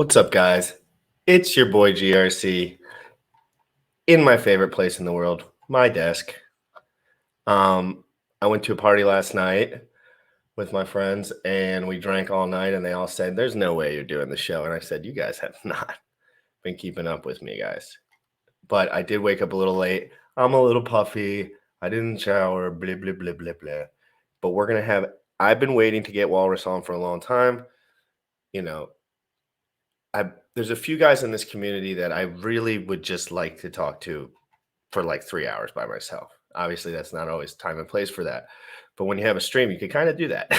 What's up, guys? It's your boy GRC in my favorite place in the world, my desk. I went to a party last night with my friends and we drank all night and they all said, "There's no way you're doing the show." And I said, "You guys have not been keeping up with me, guys." But I did wake up a little late. I'm a little puffy. I didn't shower, blah, blah, blah, blah, blah. But I've been waiting to get Walrus on for a long time. You know, there's a few guys in this community that I really would just like to talk to for like 3 hours by myself. Obviously, that's not always time and place for that. But when you have a stream, you can kind of do that.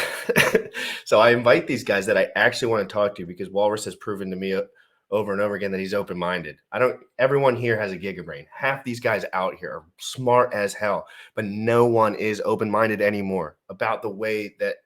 So I invite these guys that I actually want to talk to because Walrus has proven to me over and over again that he's open-minded. Everyone here has a gigabrain. Half these guys out here are smart as hell, but no one is open-minded anymore about the way that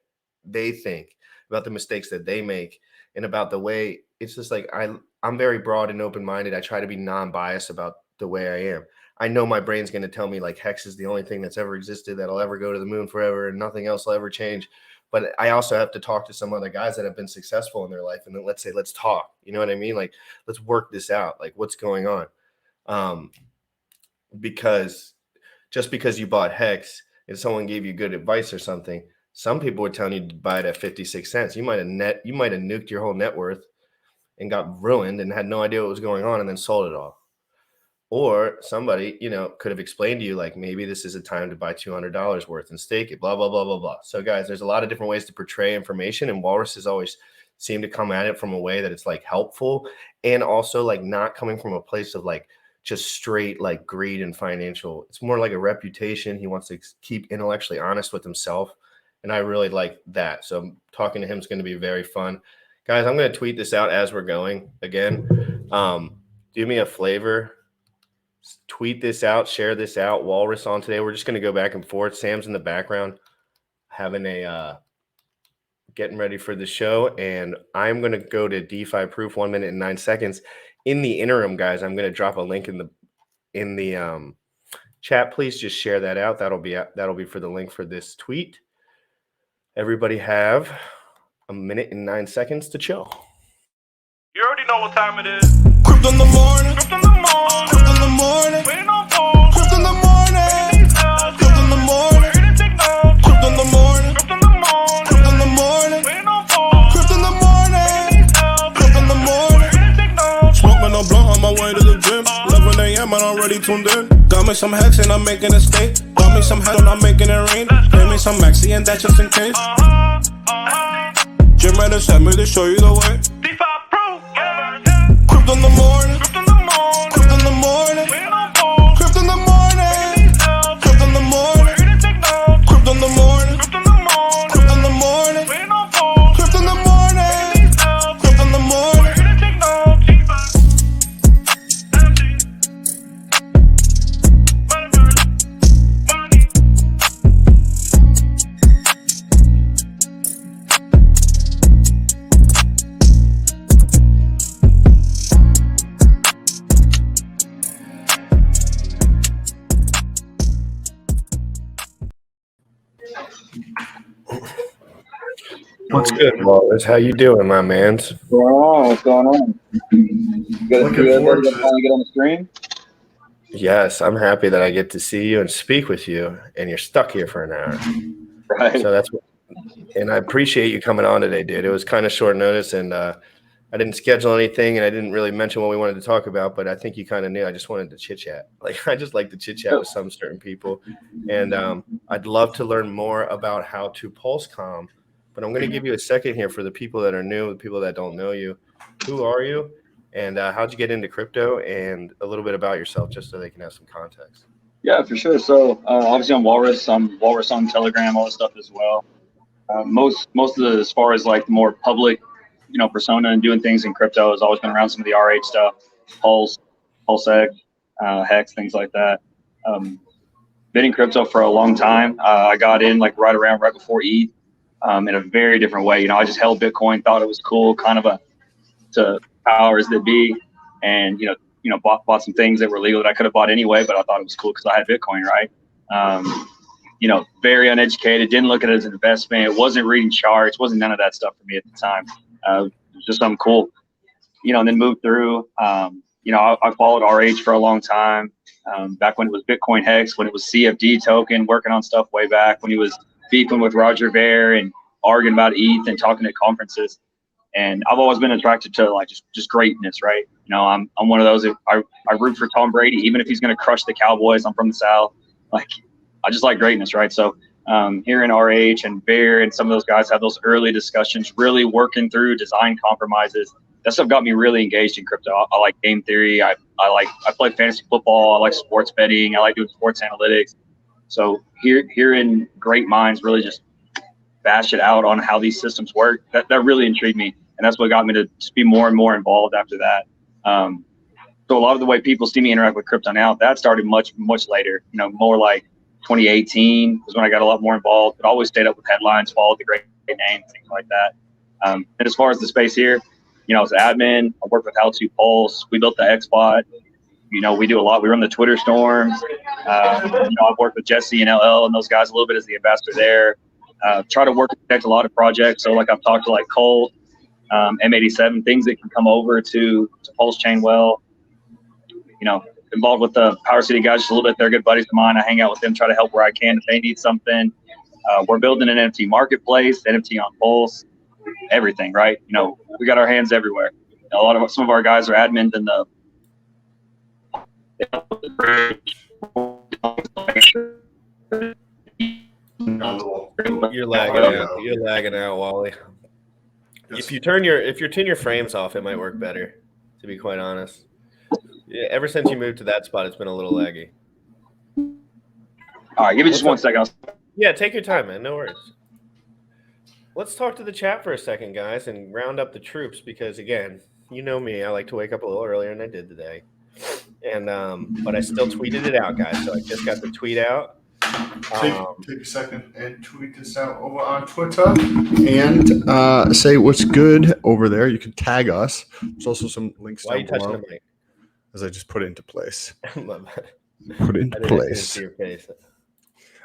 they think, about the mistakes that they make, and about the way it's just like I'm very broad and open-minded. I try to be non-biased about the way I am. I know my brain's going to tell me like Hex is the only thing that's ever existed that'll ever go to the moon forever and nothing else will ever change. But I also have to talk to some other guys that have been successful in their life. And then let's talk, you know what I mean? Like, let's work this out. Like what's going on? Because just because you bought Hex and someone gave you good advice or something, some people were telling you to buy it at 56 cents. You might have nuked your whole net worth and got ruined and had no idea what was going on and then sold it all. Or somebody, could have explained to you, like, maybe this is a time to buy $200 worth and stake it, blah, blah, blah, blah, blah. So, guys, there's a lot of different ways to portray information, and Walrus has always seemed to come at it from a way that it's, like, helpful and also, like, not coming from a place of, like, just straight, like, greed and financial. It's more like a reputation. He wants to keep intellectually honest with himself, and I really like that. So talking to him is going to be very fun. Guys, I'm going to tweet this out as we're going again. Do me a flavor. Tweet this out, share this out. Walrus on today. We're just going to go back and forth. Sam's in the background having getting ready for the show. And I'm going to go to DeFi Proof 1 minute and 9 seconds. In the interim, guys, I'm going to drop a link in the chat. Please just share that out. That'll be for the link for this tweet. Everybody have a minute and 9 seconds to chill. You already know what time it is. Crypto in the morning. Crypto in the morning. Crypto in the morning. Waiting on phone. Crypto in the morning. Crypto in the morning. Ready to take notes. Crypto in the morning. Crypto in the morning. Crypto in the morning. Waiting on phone. Crypto in the morning. Crypto in the morning. Ready to take notes. Smoking a blunt on my way to the gym. 11 a.m. and I'm already tuned in. Got me some Hex and I'm making a stake. Got me some Hex and I'm making it rain. Pay me some Maxi and that's just in case. Jim ready to send me to show you the way. DeFi Proof. Crypto in the morning. Crypto in the morning. Crypto in the morning. Waiting on phone. Crypto in the morning. Crypto in the morning. Ready to take notes. Crypto in the morning. Crypto in the morning. Crypto in the morning. Waiting on phone. Crypto in the morning. Crypto in the morning. Ready to take notes. What's good, Walrus? How you doing, my mans? What's going on? You guys finally get on the stream? Yes, I'm happy that I get to see you and speak with you, and you're stuck here for an hour. Right. So and I appreciate you coming on today, dude. It was kind of short notice, and I didn't schedule anything, and I didn't really mention what we wanted to talk about, but I think you kind of knew. I just wanted to chit-chat. Like, I just like to chit-chat with some certain people, and I'd love to learn more about Howtopulsecom, but I'm going to give you a second here for the people that are new, the people that don't know you. Who are you, and how'd you get into crypto, and a little bit about yourself, just so they can have some context. Yeah, for sure. So obviously I'm Walrus. I'm Walrus on Telegram, all this stuff as well. Most of the, as far as like the more public, persona and doing things in crypto has always been around some of the RH stuff, Pulsec, Hex, things like that. Been in crypto for a long time. I got in like right before ETH. In a very different way. I just held Bitcoin, thought it was cool, kind of to powers that be, and bought some things that were legal that I could have bought anyway, but I thought it was cool because I had Bitcoin, right? Very uneducated, didn't look at it as an investment. It wasn't reading charts, wasn't none of that stuff for me at the time. It was just something cool. and then moved through. I followed RH for a long time. Back when it was Bitcoin Hex, when it was CFD token, working on stuff way back when he was beefing with Roger Ver and arguing about ETH and talking at conferences. And I've always been attracted to like just greatness, right? I'm one of those. I root for Tom Brady, even if he's going to crush the Cowboys. I'm from the South. Like, I just like greatness, right? So hearing RH and Bear and some of those guys have those early discussions, really working through design compromises. That stuff got me really engaged in crypto. I like game theory. I play fantasy football. I like sports betting. I like doing sports analytics. So hearing great minds really just bash it out on how these systems work, that really intrigued me. And that's what got me to just be more and more involved after that. So a lot of the way people see me interact with crypto now, that started much, much later, more like 2018 was when I got a lot more involved, but always stayed up with headlines, followed the great names, things like that. And as far as the space here, as an admin, I work with Howtopulsecom. We built the XBot. We do a lot. We run the Twitter storms. I've worked with Jesse and LL and those guys a little bit as the ambassador there. Try to work and connect a lot of projects. So like I've talked to like Colt, M87, things that can come over to Pulse Chain well. Involved with the Power City guys just a little bit. They're good buddies of mine. I hang out with them, try to help where I can if they need something. We're building an NFT marketplace, NFT on Pulse, everything, right? We got our hands everywhere. Some of our guys are admins in the You're lagging out. You're lagging out, Wally. If you turn your frames off, it might work better, to be quite honest. Yeah, ever since you moved to that spot, it's been a little laggy. All right, give me just 1 second. Yeah, take your time, man. No worries. Let's talk to the chat for a second, guys, and round up the troops because, again, you know me. I like to wake up a little earlier than I did today. And but I still tweeted it out, guys. So I just got the tweet out. Take a second and tweet this out over on Twitter and say what's good over there. You can tag us. There's also some links Why are you down touching below the mic? as I just put it into place. Put it into place. Your face.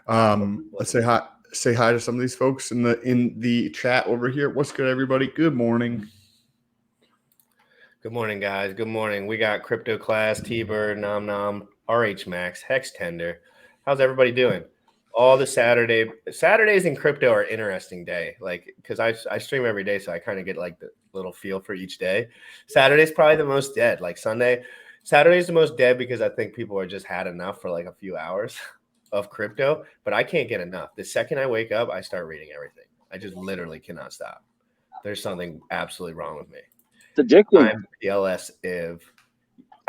Let's say hi. Say hi to some of these folks in the chat over here. What's good, everybody? Good morning. Good morning, guys. Good morning. We got Crypto Class, T-Bird, Nom Nom, RH Max, Hex Tender. How's everybody doing? All the Saturdays in crypto are an interesting day, like because I stream every day, so I kind of get like the little feel for each day. Saturday's probably the most dead. Like Saturday's the most dead because I think people are just had enough for like a few hours of crypto, but I can't get enough. The second I wake up, I start reading everything. I just literally cannot stop. There's something absolutely wrong with me. It's addicting. I'm PLS Iv.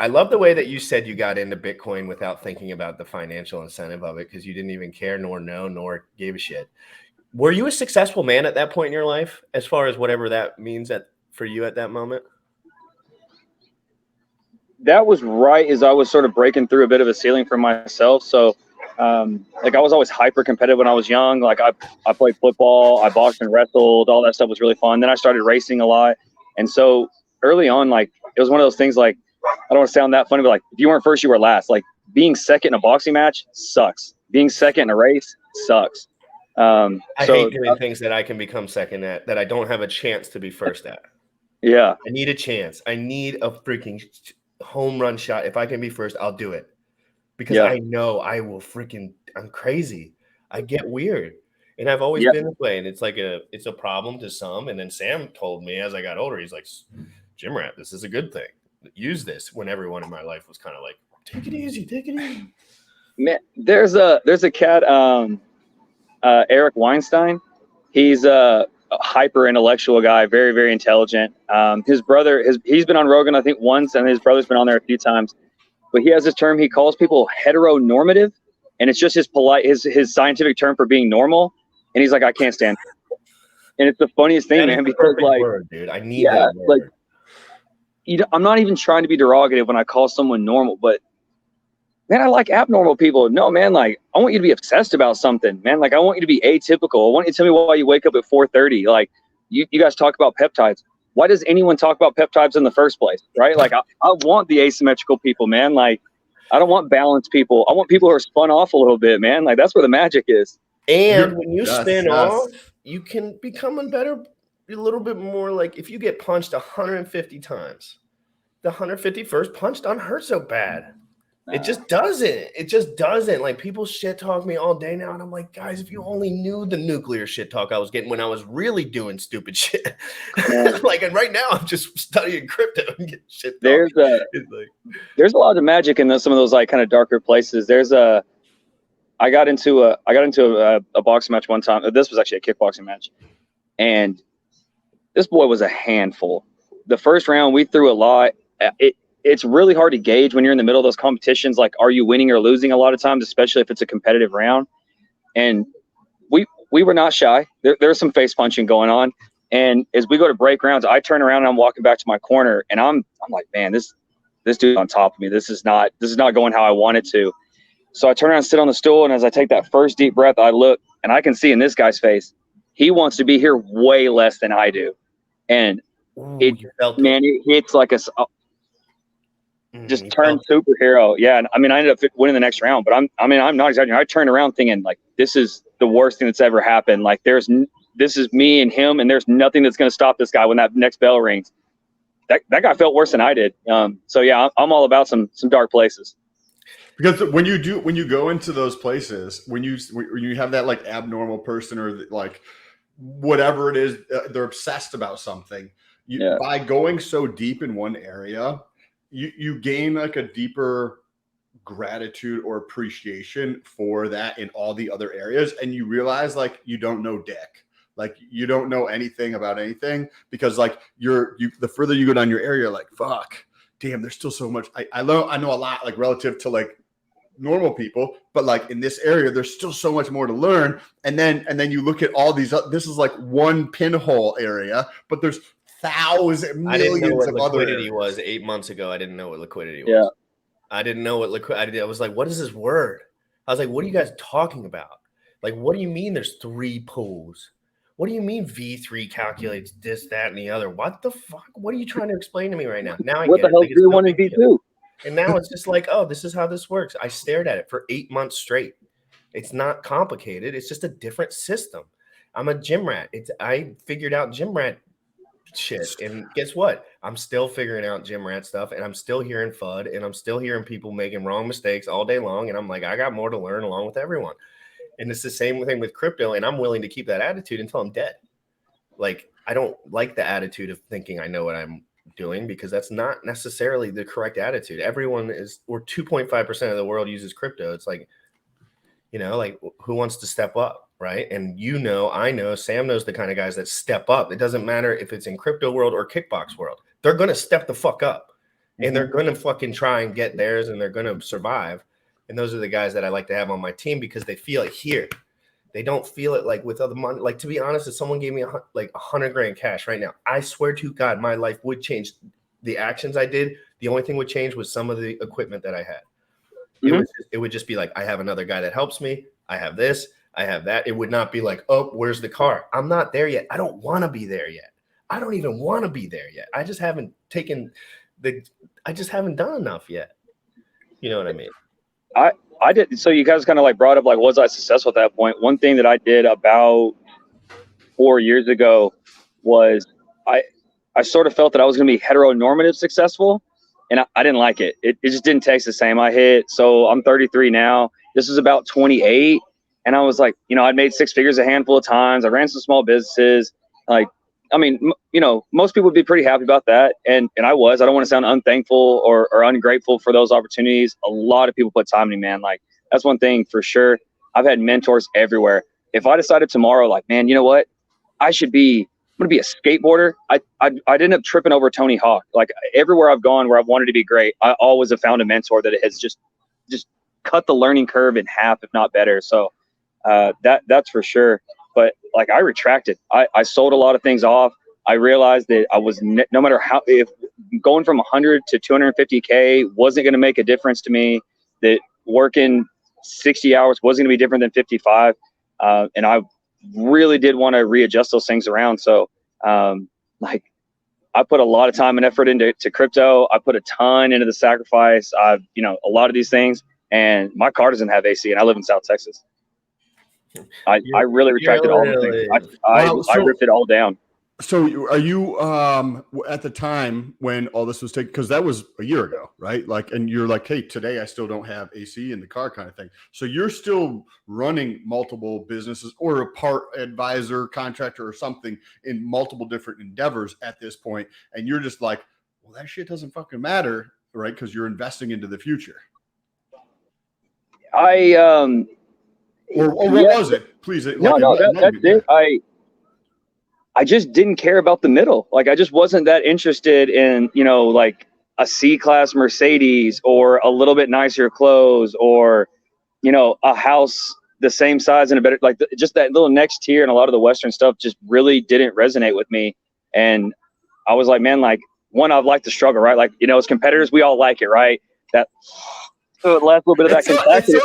I love the way that you said you got into Bitcoin without thinking about the financial incentive of it because you didn't even care nor know nor gave a shit. Were you a successful man at that point in your life as far as whatever that means for you at that moment? That was right as I was sort of breaking through a bit of a ceiling for myself. So like I was always hyper competitive when I was young. Like I played football, I boxed and wrestled, all that stuff was really fun. Then I started racing a lot. And so early on, like it was one of those things like, I don't want to sound that funny, but like if you weren't first, you were last. Like being second in a boxing match sucks. Being second in a race sucks. I hate doing things that I can become second at that I don't have a chance to be first at. Yeah. I need a chance. I need a freaking home run shot. If I can be first, I'll do it. Because I know I will I'm crazy. I get weird. And I've always been this way. And it's like it's a problem to some. And then Sam told me as I got older, he's like, Jim Rat, this is a good thing. Use this when everyone in my life was kind of like, take it easy. Man, there's a cat, Eric Weinstein. He's a hyper intellectual guy, very, very intelligent. His brother, he's been on Rogan, I think once, and his brother's been on there a few times. But he has this term, he calls people heteronormative, and it's just his scientific term for being normal. And he's like, I can't stand it. And it's the funniest thing, man, because like, word, dude. I need that word. Like, I'm not even trying to be derogative when I call someone normal, but man, I like abnormal people. No, man, like I want you to be obsessed about something, man. Like I want you to be atypical. I want you to tell me why you wake up at 4:30. Like you guys talk about peptides. Why does anyone talk about peptides in the first place, right? Like I want the asymmetrical people, man. Like I don't want balanced people. I want people who are spun off a little bit, man. Like that's where the magic is. And when you spin off, you can become a little bit more like if you get punched 150 times, the 151st punch don't hurt so bad. It just doesn't. It just doesn't. Like, people shit talk me all day now, and I'm like, guys, if you only knew the nuclear shit talk I was getting when I was really doing stupid shit. Like, and right now I'm just studying crypto and getting shit talk. There's a lot of magic in some of those like kind of darker places. I got into a boxing match one time. This was actually a kickboxing match, and this boy was a handful. The first round we threw a lot. It's really hard to gauge when you're in the middle of those competitions. Like, are you winning or losing a lot of times, especially if it's a competitive round? And we were not shy. There's some face punching going on. And as we go to break rounds, I turn around and I'm walking back to my corner, and I'm like, man, this dude's on top of me. This is not going how I want it to. So I turn around and sit on the stool, and as I take that first deep breath, I look, and I can see in this guy's face, he wants to be here way less than I do. And it hits like just turned superhero. Yeah. And I mean, I ended up winning the next round, but I'm not exaggerating. I turned around thinking like, this is the worst thing that's ever happened. Like, this is me and him, and there's nothing that's going to stop this guy when that next bell rings. That guy felt worse than I did. So yeah, I'm all about some dark places. Because when you go into those places, when you have that like abnormal person or like whatever it is, they're obsessed about something. By going so deep in one area, you gain like a deeper gratitude or appreciation for that in all the other areas, and you realize like you don't know dick. Like, you don't know anything about anything, because like the further you go down your area, like, fuck, damn, there's still so much. I know a lot, like, relative to like normal people, but like in this area, there's still so much more to learn. And then you look at all these. This is like one pinhole area, but there's millions of other. I didn't know what liquidity was 8 months ago. I didn't know what liquidity was. Yeah. I didn't know what liquidity. I was like, what is this word? I was like, what are you guys talking about? Like, what do you mean there's 3 pools? What do you mean V3 calculates this, that, and the other? What the fuck? What are you trying to explain to me right now? Now I what get the hell it. is V1 and V2? And now it's just like, oh, this is how this works. I stared at it for 8 months straight. It's not complicated. It's just a different system. I'm a gym rat. I figured out gym rat shit. And guess what? I'm still figuring out gym rat stuff, and I'm still hearing FUD, and I'm still hearing people making wrong mistakes all day long. And I'm like, I got more to learn along with everyone. And it's the same thing with crypto, and I'm willing to keep that attitude until I'm dead. Like, I don't like the attitude of thinking I know what I'm doing, because that's not necessarily the correct attitude. Everyone is, or 2.5% of the world uses crypto. It's like, like, who wants to step up, right? And I know, Sam knows the kind of guys that step up. It doesn't matter if it's in crypto world or kickbox world. They're going to step the fuck up, and they're going to fucking try and get theirs, and they're going to survive. And those are the guys that I like to have on my team, because they feel it here. They don't feel it like with other money. Like, to be honest, if someone gave me $100,000 cash right now, I swear to God, my life would change. The actions I did, the only thing would change was some of the equipment that I had. It would just be like, I have another guy that helps me. I have this, I have that. It would not be like, oh, where's the car? I'm not there yet. I don't want to be there yet. I don't even want to be there yet. I just haven't done enough yet. You know what I mean? I did. So you guys kind of like brought up, like, was I successful at that point? One thing that I did about 4 years ago was I sort of felt that I was going to be heteronormative successful, and I didn't like it. It just didn't taste the same. So I'm 33 now. This is about 28. And I was like, I'd made 6 figures a handful of times. I ran some small businesses. Like, I mean, most people would be pretty happy about that. And I was. I don't want to sound unthankful or ungrateful for those opportunities. A lot of people put time in me, man. Like, that's one thing for sure. I've had mentors everywhere. If I decided tomorrow, like, man, you know what? I'm going to be a skateboarder. I'd end up tripping over Tony Hawk. Like, everywhere I've gone where I've wanted to be great, I always have found a mentor that has just cut the learning curve in half, if not better. So that's for sure. But like, I retracted. I sold a lot of things off. I realized that I was no matter how, if going from 100 to 250K wasn't going to make a difference to me, that working 60 hours wasn't going to be different than 55. And I really did want to readjust those things around. So like, I put a lot of time and effort into crypto. I put a ton into the sacrifice. A lot of these things, and my car doesn't have AC, and I live in South Texas. I really retracted all the things. I ripped it all down. So are you at the time when all this was taken, because that was a year ago, right? Like, and you're like, hey, today I still don't have AC in the car kind of thing. So you're still running multiple businesses or a part advisor, contractor or something in multiple different endeavors at this point. And you're just like, well, that shit doesn't fucking matter, right? Because you're investing into the future. Or what was it? Please. That's it. I just didn't care about the middle. Like, I just wasn't that interested in, like a C-class Mercedes or a little bit nicer clothes or, a house the same size and a better, like just that little next tier. And a lot of the Western stuff just really didn't resonate with me. And I was like, man, like, one, I've liked the struggle, right? Like, as competitors, we all like it, right? That last little bit of that contraction.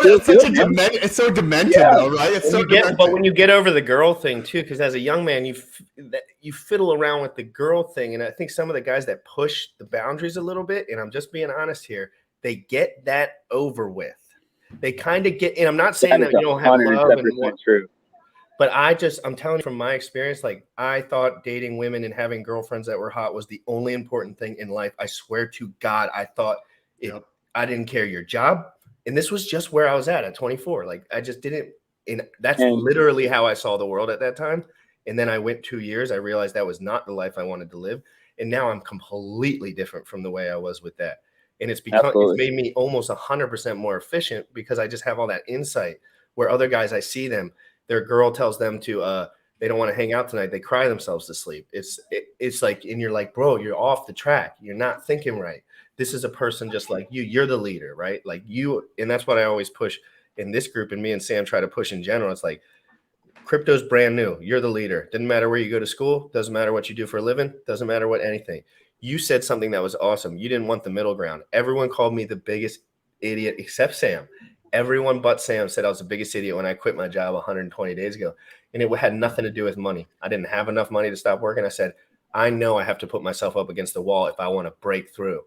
It's so demented, though, right? It's so demented. But when you get over the girl thing too, because as a young man, you fiddle around with the girl thing, and I think some of the guys that push the boundaries a little bit, and I'm just being honest here, they get that over with. They kind of get, and I'm not saying that you don't have love and what, true. but I'm telling you from my experience, like I thought dating women and having girlfriends that were hot was the only important thing in life. I swear to God, I thought it. Yep. I didn't care your job. And this was just where I was at 24. Like I just didn't, and that's literally how I saw the world at that time. And then I went 2 years. I realized that was not the life I wanted to live. And now I'm completely different from the way I was with that. And it's made me almost 100% more efficient because I just have all that insight where other guys, I see them, their girl tells them to, they don't want to hang out tonight. They cry themselves to sleep. It's like, and you're like, bro, you're off the track. You're not thinking right. This is a person just like you. You're the leader, right? Like you, and that's what I always push in this group, and me and Sam try to push in general. It's like crypto's brand new. You're the leader. Doesn't matter where you go to school. Doesn't matter what you do for a living. Doesn't matter what anything. You said something that was awesome. You didn't want the middle ground. Everyone called me the biggest idiot except Sam. Everyone but Sam said I was the biggest idiot when I quit my job 120 days ago. And it had nothing to do with money. I didn't have enough money to stop working. I said, I know I have to put myself up against the wall if I want to break through.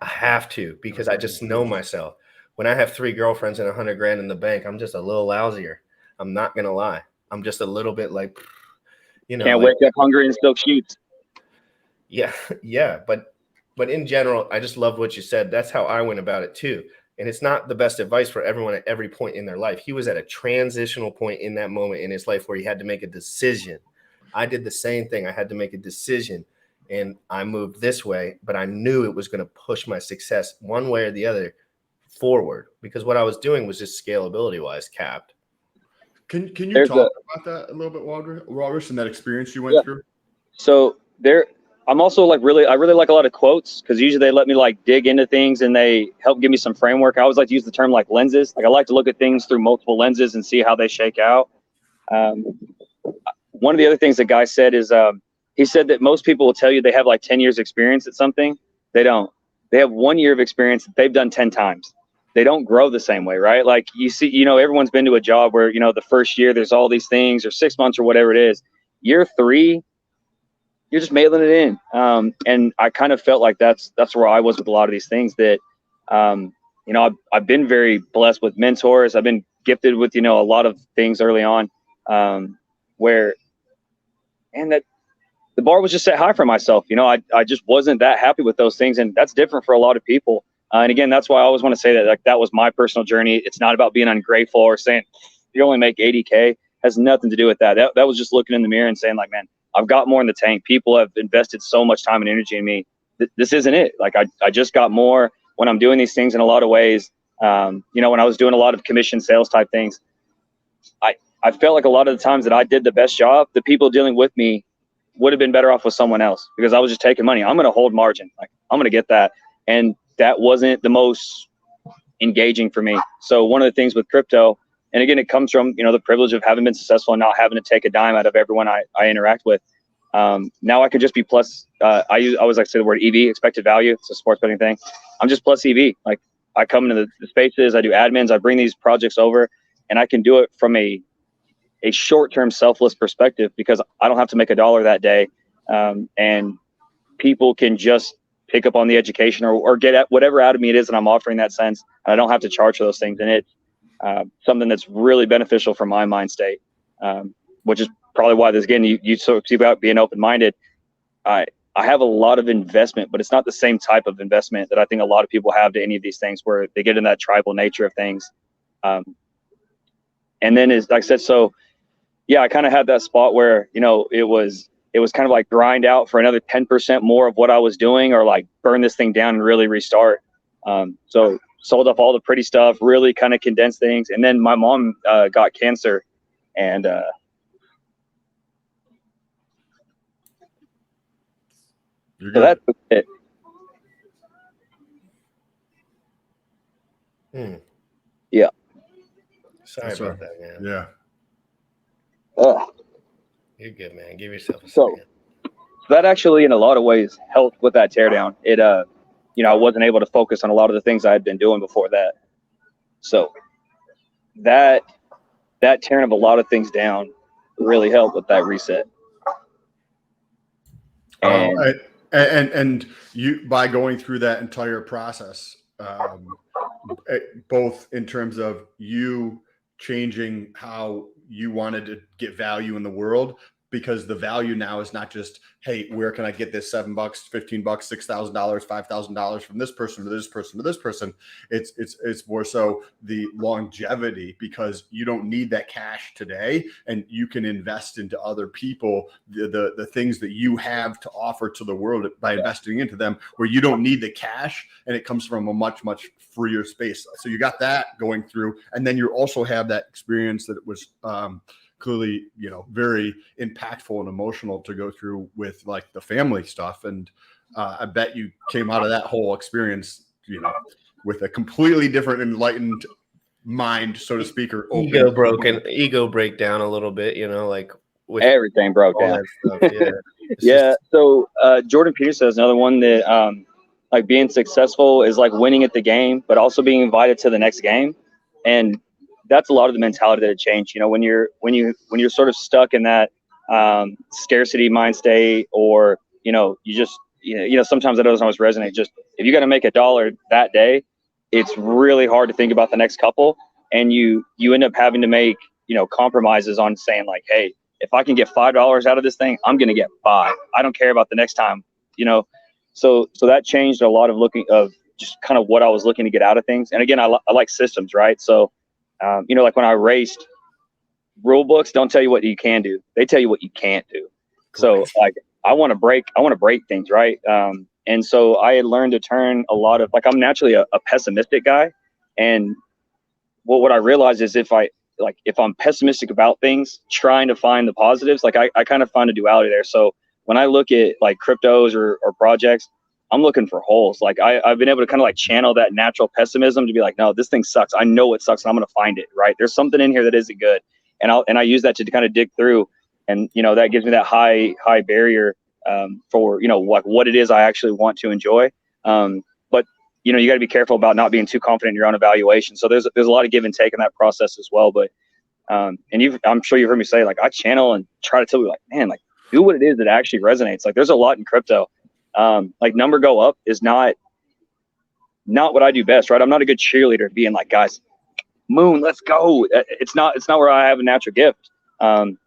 I have to, because I just know myself. When I have 3 girlfriends and 100 grand in the bank, I'm just a little lousier. I'm not going to lie. I'm just a little bit like, can't wake up hungry and still shoot. Yeah. But in general, I just loved what you said. That's how I went about it too. And it's not the best advice for everyone at every point in their life. He was at a transitional point in that moment in his life where he had to make a decision. I did the same thing. I had to make a decision. And I moved this way, but I knew it was going to push my success one way or the other forward because what I was doing was just scalability wise capped. Can you talk about that a little bit, Walrus, and that experience you went through? So I'm also I really like a lot of quotes because usually they let me like dig into things and they help give me some framework. I always like to use the term like lenses. Like I like to look at things through multiple lenses and see how they shake out. One of the other things the guy said is, he said that most people will tell you they have like 10 years experience at something. They don't. They have 1 year of experience that they've done 10 times. They don't grow the same way, right? Like you see, everyone's been to a job where, the first year there's all these things or 6 months or whatever it is. Year 3, you're just mailing it in. And I kind of felt like that's where I was with a lot of these things that, I've been very blessed with mentors. I've been gifted with, a lot of things early on that the bar was just set high for myself. I just wasn't that happy with those things. And that's different for a lot of people. And again, that's why I always want to say that like that was my personal journey. It's not about being ungrateful or saying you only make 80K. Has nothing to do with that. That was just looking in the mirror and saying like, man, I've got more in the tank. People have invested so much time and energy in me. This isn't it. Like I just got more when I'm doing these things in a lot of ways. When I was doing a lot of commission sales type things, I felt like a lot of the times that I did the best job, the people dealing with me would have been better off with someone else because I was just taking money. I'm going to hold margin. Like I'm going to get that. And that wasn't the most engaging for me. So one of the things with crypto, and again, it comes from, the privilege of having been successful and not having to take a dime out of everyone I interact with. Now I could just be plus, I always like to say the word EV, expected value. It's a sports betting thing. I'm just plus EV. Like I come into the spaces, I do admins, I bring these projects over and I can do it from a short-term selfless perspective because I don't have to make $1 that day. And people can just pick up on the education or get at whatever out of me it is that I'm offering that sense. And I don't have to charge for those things. And it's something that's really beneficial for my mind state, which is probably why this, again, you talk about being open-minded. I have a lot of investment, but it's not the same type of investment that I think a lot of people have to any of these things, where they get in that tribal nature of things. And then, like I said, so yeah, I kind of had that spot where, you know, it was kind of like grind out for another 10% more of what I was doing, or like burn this thing down and really restart. So sold off all the pretty stuff, really kind of condensed things. And then my mom got cancer, and so that's it. Yeah. Sorry about that, man. Yeah. You're good, man. Give yourself a So second. that actually, in a lot of ways, helped with that teardown. It, you know, I wasn't able to focus on a lot of the things I had been doing before that. So that tearing of a lot of things down really helped with that reset. And you, by going through that entire process, both in terms of you changing how you wanted to get value in the world, because the value now is not just, hey, where can I get this $7, $15, $6,000, $5,000 from this person to this person to this person? It's more so the longevity, because you don't need that cash today, and you can invest into other people, the things that you have to offer to the world by investing into them, where you don't need the cash, and it comes from a much freer space. So you got that going through, and then you also have that experience that it was clearly, you know, very impactful and emotional to go through with like the family stuff. And I bet you came out of that whole experience, you know, with a completely different, enlightened mind, so to speak, or open. Ego break down a little bit, you know, like with everything broke all down. that stuff. Yeah. Yeah. So Jordan Peterson is another one that like being successful is like winning at the game, but also being invited to the next game. And that's a lot of the mentality that had changed. You know, when you're sort of stuck in that scarcity mind state, or, you know, you just, you know, sometimes that doesn't always resonate. Just if you got to make $1 that day, it's really hard to think about the next couple. And you end up having to make, you know, compromises on saying like, hey, if I can get $5 out of this thing, I'm going to get 5. I don't care about the next time, you know? So that changed a lot of just kind of what I was looking to get out of things. And again, I like systems, right? So, you know, like when I raced, rule books don't tell you what you can do. They tell you what you can't do. So like, I want to break things, right? And so I had learned to turn a lot of, like, I'm naturally a pessimistic guy. And what I realized is if I'm pessimistic about things, trying to find the positives, like I kind of find a duality there. So when I look at like cryptos or projects, I'm looking for holes. Like I've been able to kind of like channel that natural pessimism to be like, no, this thing sucks. I know it sucks, and I'm going to find it, right? There's something in here that isn't good. And I use that to kind of dig through, and, you know, that gives me that high barrier for, you know, like what it is I actually want to enjoy. But, you know, you got to be careful about not being too confident in your own evaluation. So there's a lot of give and take in that process as well. But and I'm sure you've heard me say, like, I channel and try to tell you, like, man, like, do what it is that actually resonates. Like, there's a lot in crypto. Like, number go up is not what I do best, right? I'm not a good cheerleader being like, guys, moon, let's go. It's not where I have a natural gift.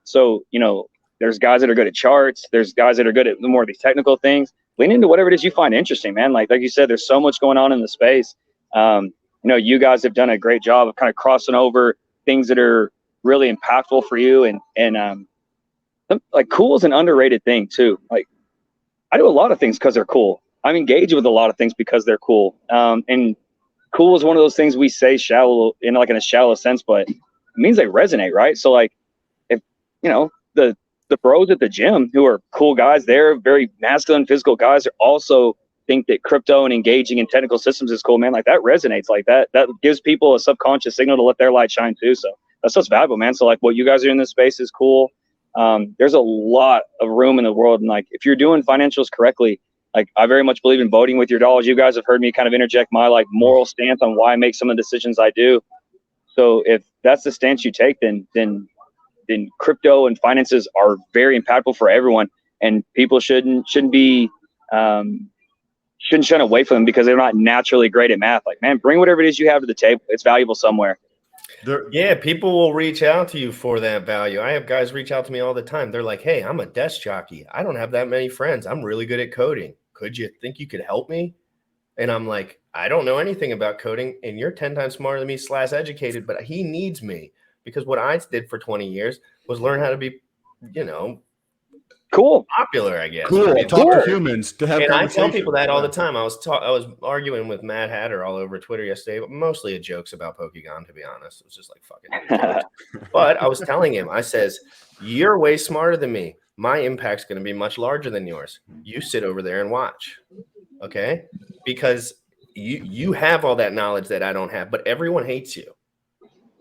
So, you know, there's guys that are good at charts. There's guys that are good at more of these technical things. Lean into whatever it is you find interesting, man. Like you said, there's so much going on in the space. You know, you guys have done a great job of kind of crossing over things that are really impactful for you. And like, cool is an underrated thing too. Like, I do a lot of things because they're cool. I'm engaged with a lot of things because they're cool. And cool is one of those things we say shallow in a shallow sense, but it means they resonate, right? So like, if, you know, the bros at the gym who are cool guys, they're very masculine, physical guys, that also think that crypto and engaging in technical systems is cool, man. Like, that resonates. Like, that gives people a subconscious signal to let their light shine too. So that's what's valuable, man. So like, what you guys are in this space is cool. There's a lot of room in the world, and like, if you're doing financials correctly, like, I very much believe in voting with your dollars. You guys have heard me kind of interject my like moral stance on why I make some of the decisions I do. So if that's the stance you take, then crypto and finances are very impactful for everyone, and people shouldn't shun away from them because they're not naturally great at math. Like, man, bring whatever it is you have to the table. It's valuable somewhere. Yeah, people will reach out to you for that value. I have guys reach out to me all the time. They're like, hey, I'm a desk jockey. I don't have that many friends. I'm really good at coding. Could you think you could help me? And I'm like, I don't know anything about coding, and you're 10 times smarter than me / educated, but he needs me because what I did for 20 years was learn how to be, cool, popular, I guess. Cool. Right? Talk to humans, to have and I conversation. tell people that all the time. I was arguing with Mad Hatter all over Twitter yesterday, but mostly jokes about Pokemon, to be honest. It was just like fucking jokes. But I was telling him, I says, you're way smarter than me. My impact's going to be much larger than yours. You sit over there and watch. Okay? Because you have all that knowledge that I don't have, but everyone hates you.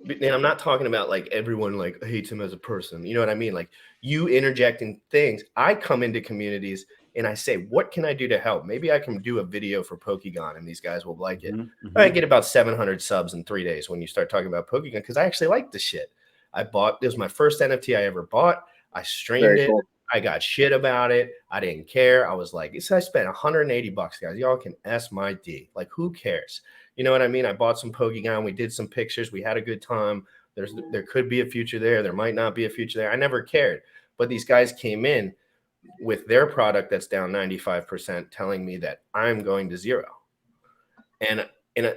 And I'm not talking about like everyone like hates him as a person. You know what I mean? Like you interjecting things. I come into communities and I say, what can I do to help? Maybe I can do a video for Pokemon and these guys will like it. Mm-hmm. I get about 700 subs in 3 days when you start talking about Pokemon because I actually like the shit. It was my first NFT I ever bought. I streamed it. Cool. I got shit about it. I didn't care. I was like, I spent $180, guys. Y'all can S my D. Like, who cares? You know what I mean? I bought some Pokemon. We did some pictures. We had a good time. There could be a future there. There might not be a future there. I never cared. But these guys came in with their product that's down 95%, telling me that I'm going to zero. And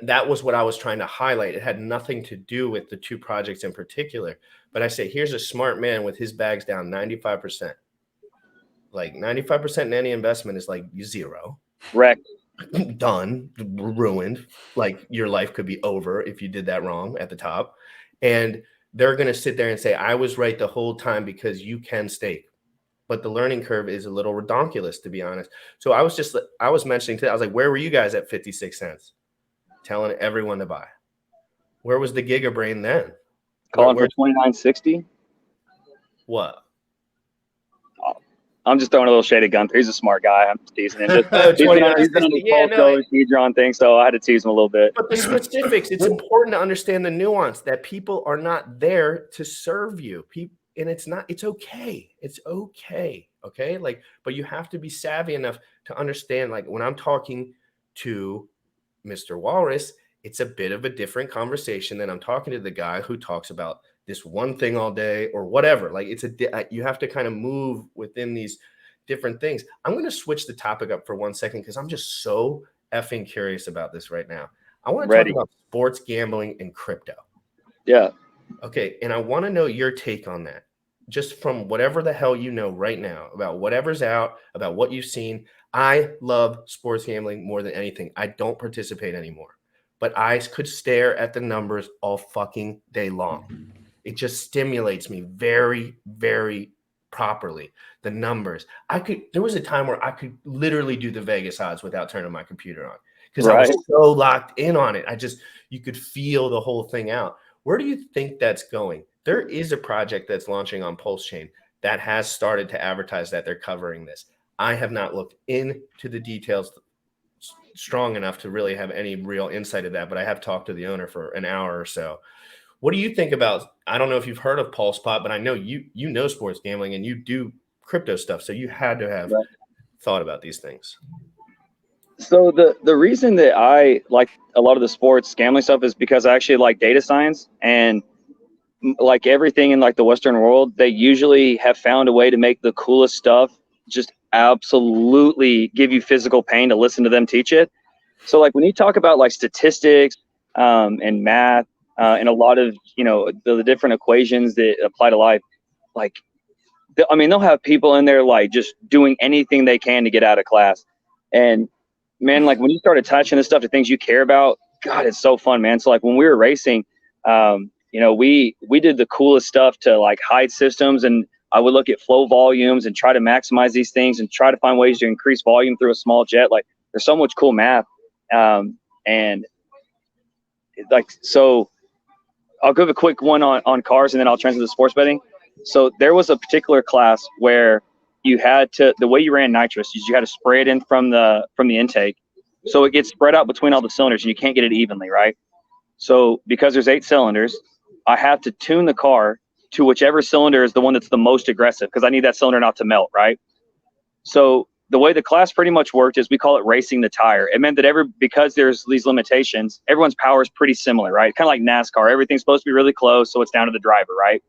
that was what I was trying to highlight. It had nothing to do with the two projects in particular. But I say, here's a smart man with his bags down 95%. Like 95% in any investment is like zero. Wrecked. Done, ruined. Like your life could be over if you did that wrong at the top. And they're going to sit there and say, I was right the whole time because you can stake. But the learning curve is a little redonkulous, to be honest. So I was mentioning today, I was like, where were you guys at 56 cents? Telling everyone to buy. Where was the Giga Brain then? Calling for 29.60. What? I'm just throwing a little shade at Gunther. He's a smart guy. I'm teasing him. He's been on the Pedron thing, so I had to tease him a little bit. But the specifics, it's important to understand the nuance that people are not there to serve you. And it's okay. It's okay. Okay. Like, but you have to be savvy enough to understand, like when I'm talking to Mr. Walrus, it's a bit of a different conversation than I'm talking to the guy who talks about this one thing all day or whatever. Like you have to kind of move within these different things. I'm going to switch the topic up for 1 second because I'm just so effing curious about this right now. I want to talk about sports gambling and crypto. Yeah. Okay. And I want to know your take on that. Just from whatever the hell you know right now about whatever's out, about what you've seen. I love sports gambling more than anything. I don't participate anymore, but I could stare at the numbers all fucking day long. It just stimulates me very, very properly. The numbers. There was a time where I could literally do the Vegas odds without turning my computer on because I was so locked in on it. You could feel the whole thing out. Where do you think that's going? There is a project that's launching on PulseChain that has started to advertise that they're covering this. I have not looked into the details strong enough to really have any real insight of that, but I have talked to the owner for an hour or so. What do you think about, I don't know if you've heard of PulsePot, but I know you know sports gambling and you do crypto stuff. So you had to have thought about these things. So the reason that I like a lot of the sports gambling stuff is because I actually like data science, and like everything in like the Western world, they usually have found a way to make the coolest stuff just absolutely give you physical pain to listen to them teach it. So like when you talk about like statistics and math, and a lot of, the different equations that apply to life, like, they'll have people in there, like just doing anything they can to get out of class. And man, like when you start attaching this stuff to things you care about, God, it's so fun, man. So like when we were racing, we did the coolest stuff to like hide systems, and I would look at flow volumes and try to maximize these things and try to find ways to increase volume through a small jet. Like there's so much cool math. And like, so I'll give a quick one on cars and then I'll transfer to sports betting. So there was a particular class where you had to, the way you ran nitrous is you had to spray it in from the intake. So it gets spread out between all the cylinders and you can't get it evenly, right? So because there's 8 cylinders, I have to tune the car to whichever cylinder is the one that's the most aggressive because I need that cylinder not to melt, right? So the way the class pretty much worked is we call it racing the tire. It meant that because there's these limitations, everyone's power is pretty similar, right? Kind of like NASCAR. Everything's supposed to be really close, so it's down to the driver, right?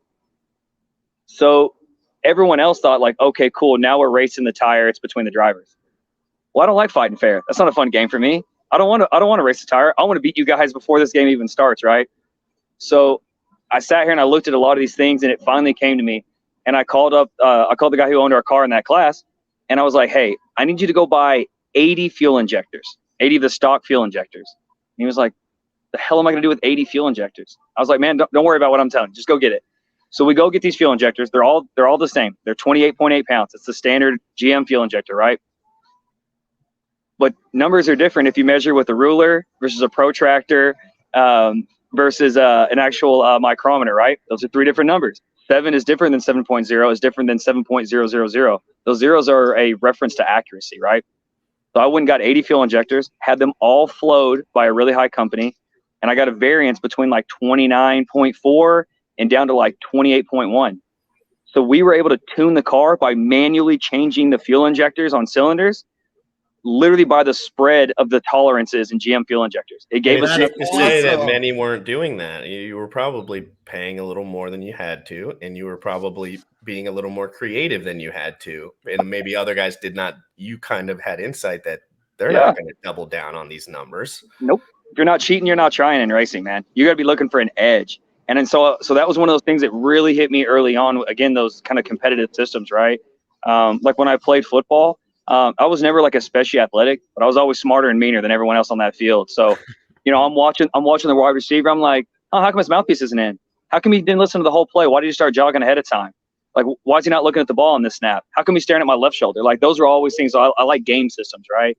So everyone else thought like, okay, cool, now we're racing the tire. It's between the drivers. Well, I don't like fighting fair. That's not a fun game for me. I don't want to race the tire. I want to beat you guys before this game even starts, right? So I sat here and I looked at a lot of these things, and it finally came to me. And I called the guy who owned our car in that class, and I was like, hey, I need you to go buy 80 fuel injectors, 80 of the stock fuel injectors. And he was like, the hell am I going to do with 80 fuel injectors? I was like, man, don't worry about what I'm telling you. Just go get it. So we go get these fuel injectors. They're all the same. They're 28.8 pounds. It's the standard GM fuel injector, right? But numbers are different if you measure with a ruler versus a protractor versus an actual micrometer, right? Those are 3 different numbers. 7 is different than 7.0, is different than 7.000. Those zeros are a reference to accuracy, right? So I went and got 80 fuel injectors, had them all flowed by a really high company, and I got a variance between like 29.4 and down to like 28.1. So we were able to tune the car by manually changing the fuel injectors on cylinders, literally by the spread of the tolerances in GM fuel injectors. It gave us enough to say that awesome. many weren't doing that. You were probably paying a little more than you had to, and you were probably being a little more creative than you had to. And maybe other guys did not. You kind of had insight that they're not going to double down on these numbers. Nope. If you're not cheating, you're not trying in racing, man. You got to be looking for an edge. And then so that was one of those things that really hit me early on. Again, those kind of competitive systems, right? Like when I played football, I was never like especially athletic, but I was always smarter and meaner than everyone else on that field. So, I'm watching the wide receiver. I'm like, oh, how come his mouthpiece isn't in? How come he didn't listen to the whole play? Why did he start jogging ahead of time? Like, why is he not looking at the ball on this snap? How come he's staring at my left shoulder? Like, those are always things. I like game systems, right?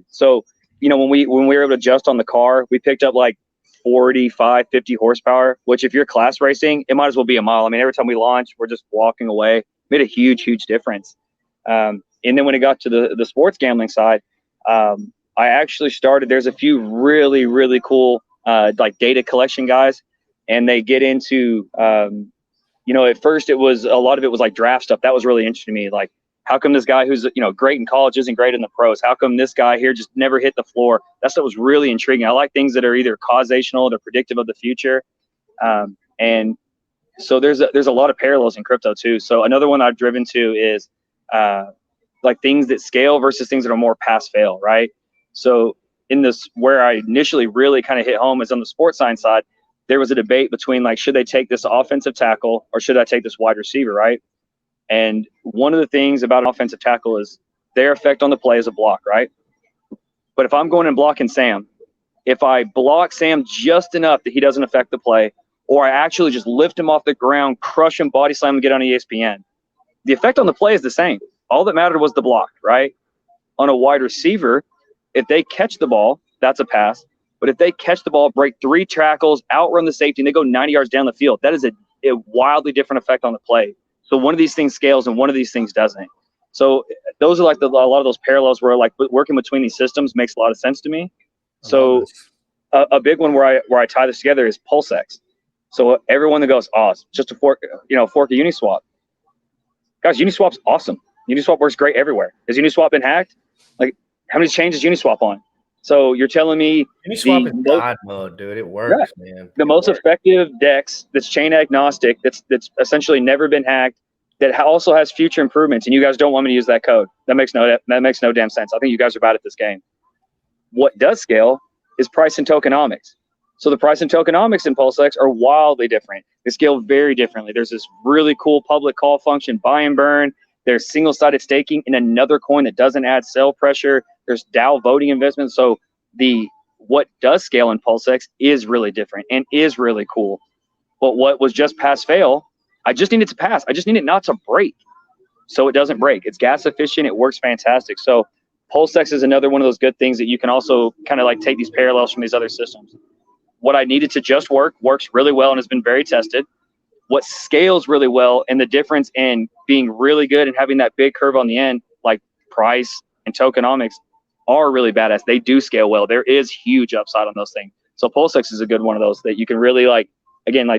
So, when we were able to adjust on the car, we picked up like 45, 50 horsepower, which if you're class racing, it might as well be a mile. I mean, every time we launch, we're just walking away. Made a huge, huge difference. And then when it got to the sports gambling side, I actually started, there's a few really, really cool like data collection guys, and they get into, at first a lot of it was like draft stuff. That was really interesting to me. Like, how come this guy who's, great in college isn't great in the pros? How come this guy here just never hit the floor? That stuff was really intriguing. I like things that are either causational or predictive of the future. And so there's a lot of parallels in crypto too. So another one I've driven to is, like things that scale versus things that are more pass fail, right? So in this, where I initially really kind of hit home is on the sports science side, there was a debate between like, should they take this offensive tackle or should I take this wide receiver, right? And one of the things about an offensive tackle is their effect on the play is a block, right? But if I'm going and blocking Sam, if I block Sam just enough that he doesn't affect the play, or I actually just lift him off the ground, crush him, body slam him, get on ESPN, the effect on the play is the same. All that mattered was the block, right? On a wide receiver, if they catch the ball, that's a pass. But if they catch the ball, break 3 tackles, outrun the safety, and they go 90 yards down the field, that is a wildly different effect on the play. So one of these things scales and one of these things doesn't. So those are like a lot of those parallels where like working between these systems makes a lot of sense to me. So a big one where I tie this together is PulseX. So everyone that goes, oh, it's just a fork of Uniswap. Guys, Uniswap's awesome. Uniswap works great everywhere. Has Uniswap been hacked? Like, how many chains is Uniswap on? So you're telling me Uniswap is God mode, dude. It works, man. The most effective DEX that's chain agnostic, that's essentially never been hacked, that also has future improvements, and you guys don't want me to use that code. That makes no damn sense. I think you guys are bad at this game. What does scale is price and tokenomics. So the price and tokenomics in PulseX are wildly different. They scale very differently. There's this really cool public call function, buy and burn. There's single-sided staking in another coin that doesn't add sell pressure. There's DAO voting investments. So what does scale in PulseX is really different and is really cool. But what was just pass fail, I just need it to pass. I just need it not to break. So it doesn't break. It's gas efficient. It works fantastic. So PulseX is another one of those good things that you can also kind of like take these parallels from these other systems. What I needed to just works really well and has been very tested. What scales really well, and the difference in being really good and having that big curve on the end, like price and tokenomics, are really badass. They do scale well. There is huge upside on those things. So PulseX is a good one of those that you can really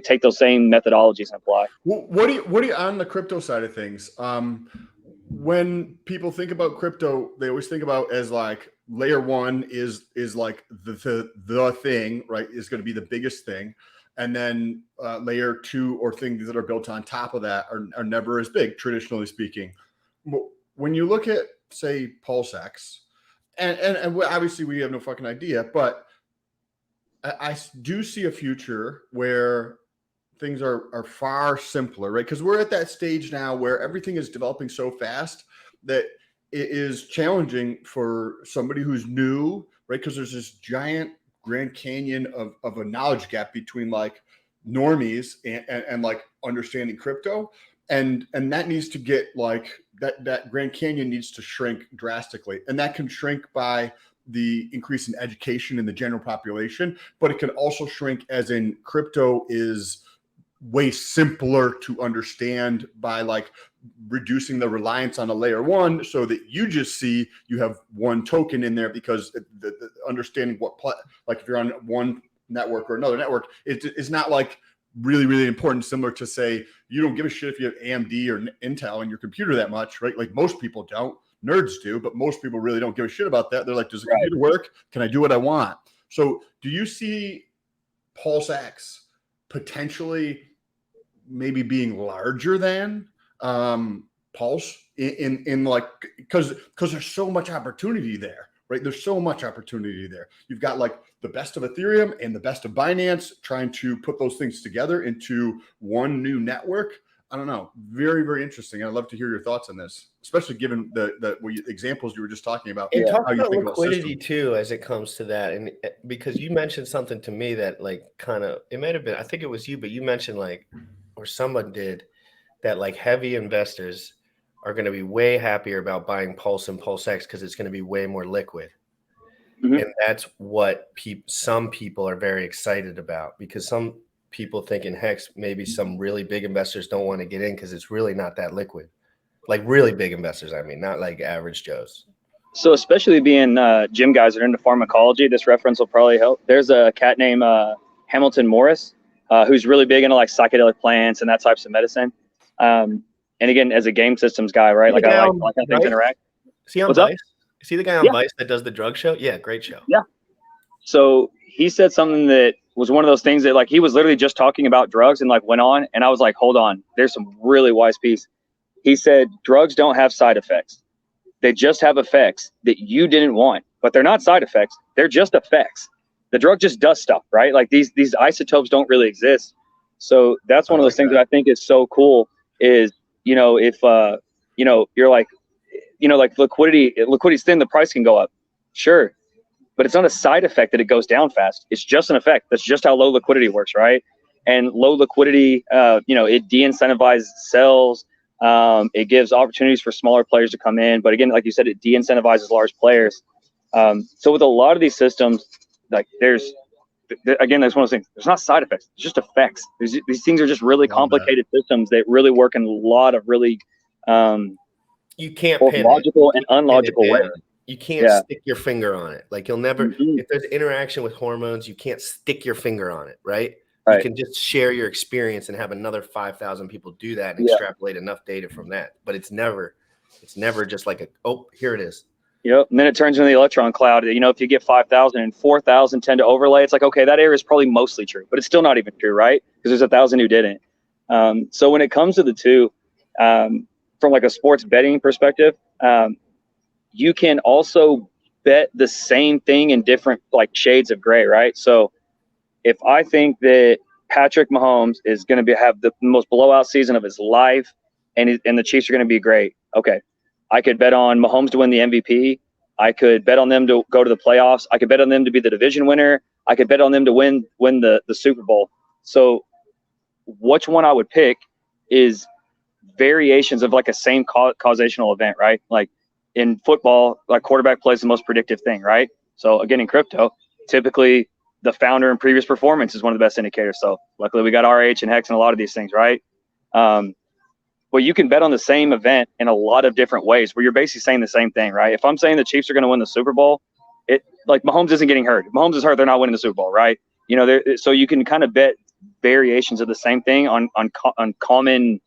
take those same methodologies and apply. What do you on the crypto side of things? when people think about crypto, they always think about as like layer one is like the thing, right? Is going to be the biggest thing. And then layer two or things that are built on top of that are never as big, traditionally speaking. When you look at, say, PulseX, and obviously we have no fucking idea, but I do see a future where things are far simpler, right? Because we're at that stage now where everything is developing so fast that it is challenging for somebody who's new, right? Because there's this giant Grand Canyon of a knowledge gap between like normies and like understanding crypto. And that needs to get like that Grand Canyon needs to shrink drastically. And that can shrink by the increase in education in the general population, but it can also shrink as in crypto is way simpler to understand by like reducing the reliance on a layer one so that you just see you have one token in there because the understanding what like if you're on one network or another network, it's not like really, really important, similar to say you don't give a shit if you have AMD or Intel in your computer that much, right? Like most people don't. Nerds do, but most people really don't give a shit about that. They're like, does the computer work? Can I do what I want? So do you see PulseX potentially maybe being larger than Pulse in like, because there's so much opportunity there, right? There's so much opportunity there. You've got like the best of Ethereum and the best of Binance trying to put those things together into one new network. I don't know. Very, very interesting. I'd love to hear your thoughts on this, especially given the examples you were just talking about. And talk about liquidity too, as it comes to that. And because you mentioned something to me that like kind of, it might have been, I think it was you, but you mentioned like, or someone did, that like heavy investors are going to be way happier about buying Pulse and PulseX because it's going to be way more liquid. Mm-hmm. And that's what some people are very excited about, because some people thinking, heck, maybe some really big investors don't want to get in because it's really not that liquid. Like really big investors, I mean, not like average Joes. So especially being gym guys that are into pharmacology, this reference will probably help. There's a cat named Hamilton Morris, who's really big into like psychedelic plants and that types of medicine. And again, as a game systems guy, right? Like I like how things interact. Is he on Vice? Is he the guy on Vice that does the drug show? Yeah, great show. Yeah. So he said something that was one of those things that like he was literally just talking about drugs and like went on, and I was like, hold on, there's some really wise piece. He said drugs don't have side effects. They just have effects that you didn't want, but they're not side effects. They're just effects. The drug just does stuff, right? Like these isotopes don't really exist. So that's one of those things that I think is so cool is, you know, if, you know, you're like, you know, like liquidity's thin, the price can go up. Sure. But it's not a side effect that it goes down fast. It's just an effect. That's just how low liquidity works, right? And low liquidity, you know, it de-incentivizes sales. It gives opportunities for smaller players to come in. But again, like you said, it de-incentivizes large players. So with a lot of these systems, like there's one of those things. There's not side effects. It's just effects. These things are just really complicated systems that really work in a lot of really you can't both logical and unlogical ways. You can't stick your finger on it. Like you'll never, if there's interaction with hormones, you can't stick your finger on it, right? You can just share your experience and have another 5,000 people do that and extrapolate enough data from that. But it's never just like here it is. Yep. And then it turns into the electron cloud. You know, if you get 5,000 and 4,000 tend to overlay, it's like, okay, that area is probably mostly true, but it's still not even true, right? Because there's 1,000 who didn't. So when it comes to the two, from like a sports betting perspective, you can also bet the same thing in different like shades of gray, right? So if I think that Patrick Mahomes is going to have the most blowout season of his life and the Chiefs are going to be great, okay, I could bet on Mahomes to win the MVP. I could bet on them to go to the playoffs. I could bet on them to be the division winner. I could bet on them to win the Super Bowl. So which one I would pick is variations of like a same causational event, right? Like in football, like quarterback plays the most predictive thing, right? So again, in crypto, typically the founder and previous performance is one of the best indicators. So luckily we got RH and Hex and a lot of these things, right? Well, you can bet on the same event in a lot of different ways where you're basically saying the same thing, right? If I'm saying the Chiefs are going to win the Super Bowl, it like Mahomes isn't getting hurt. If Mahomes is hurt, they're not winning the Super Bowl, right? You know, so you can kind of bet variations of the same thing on common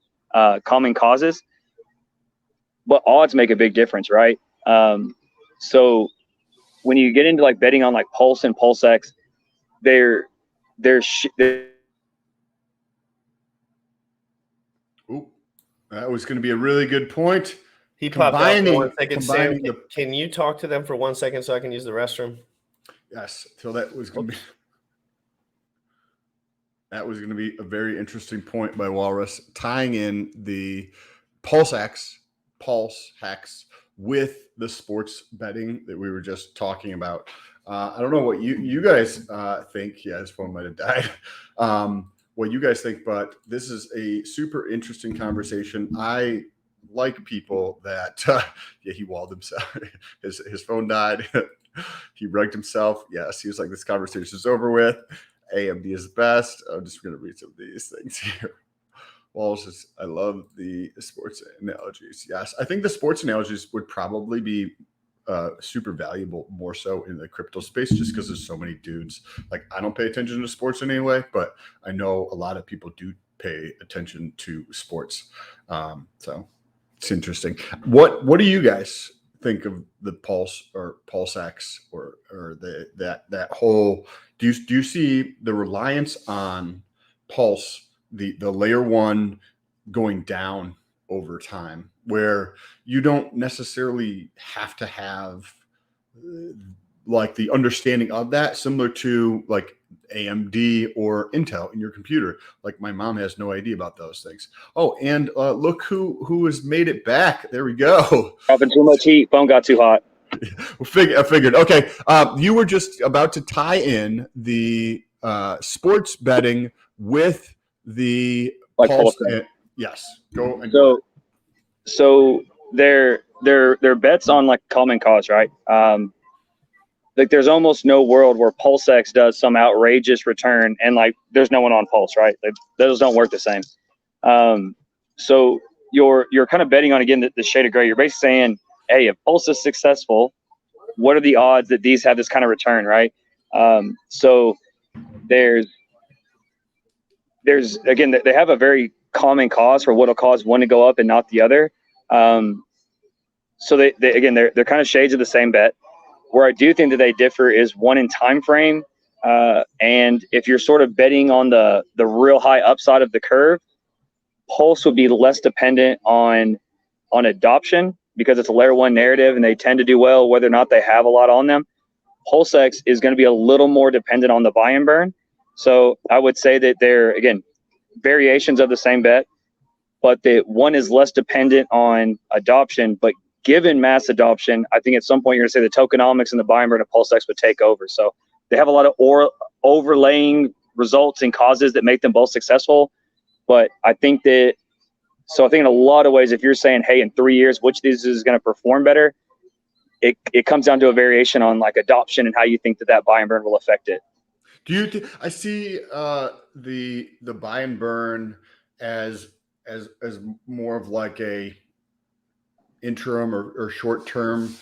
causes. but odds make a big difference, right? So when you get into like betting on like Pulse and PulseX, they're Ooh, that was going to be a really good point. He popped out for 1 second. Sam, combining can you talk to them for 1 second so I can use the restroom? Yes, so that was going to be a very interesting point by Walrus, tying in the pulse hex with the sports betting that we were just talking about. I don't know what you guys think. Yeah, his phone might have died. What you guys think, but this is a super interesting conversation. I like people that he walled himself. His phone died. He rugged himself. Yes, he was like, this conversation is over with. AMD is the best. I'm just going to read some of these things here. Walsh says, I love the sports analogies. Yes, I think the sports analogies would probably be super valuable more so in the crypto space, just because there's so many dudes. Like, I don't pay attention to sports in any way, but I know a lot of people do pay attention to sports. So it's interesting. What do you guys think of the Pulse or PulseX or that whole? Do you see the reliance on Pulse, the layer one, going down over time, where you don't necessarily have to have like the understanding of that, similar to like AMD or Intel in your computer? Like, my mom has no idea about those things. Oh, and look who has made it back. There we go. Dropping too much heat. Phone got too hot. I figured. Okay. You were just about to tie in the sports betting with the Like Pulse. Yes. Go. And so they're bets on like common cause, right? Like, there's almost no world where PulseX does some outrageous return and like there's no one on Pulse, right? Like, those don't work the same. So you're kind of betting on, again, the shade of gray. You're basically saying, hey, if Pulse is successful, what are the odds that these have this kind of return, right? So there's again, they have a very common cause for what'll cause one to go up and not the other. So they again, they're kind of shades of the same bet. Where I do think that they differ is one in time frame, and if you're sort of betting on the real high upside of the curve, Pulse would be less dependent on adoption because it's a layer one narrative and they tend to do well whether or not they have a lot on them. PulseX is going to be a little more dependent on the buy and burn. So I would say that they're, again, variations of the same bet, but the one is less dependent on adoption. But given mass adoption, I think at some point you're going to say the tokenomics and the buy and burn of PulseX would take over. So they have a lot of overlaying results and causes that make them both successful. But I think in a lot of ways, if you're saying, hey, in 3 years, which of these is going to perform better, it comes down to a variation on like adoption and how you think that buy and burn will affect it. Do you? I see the buy and burn as more of like a interim or short term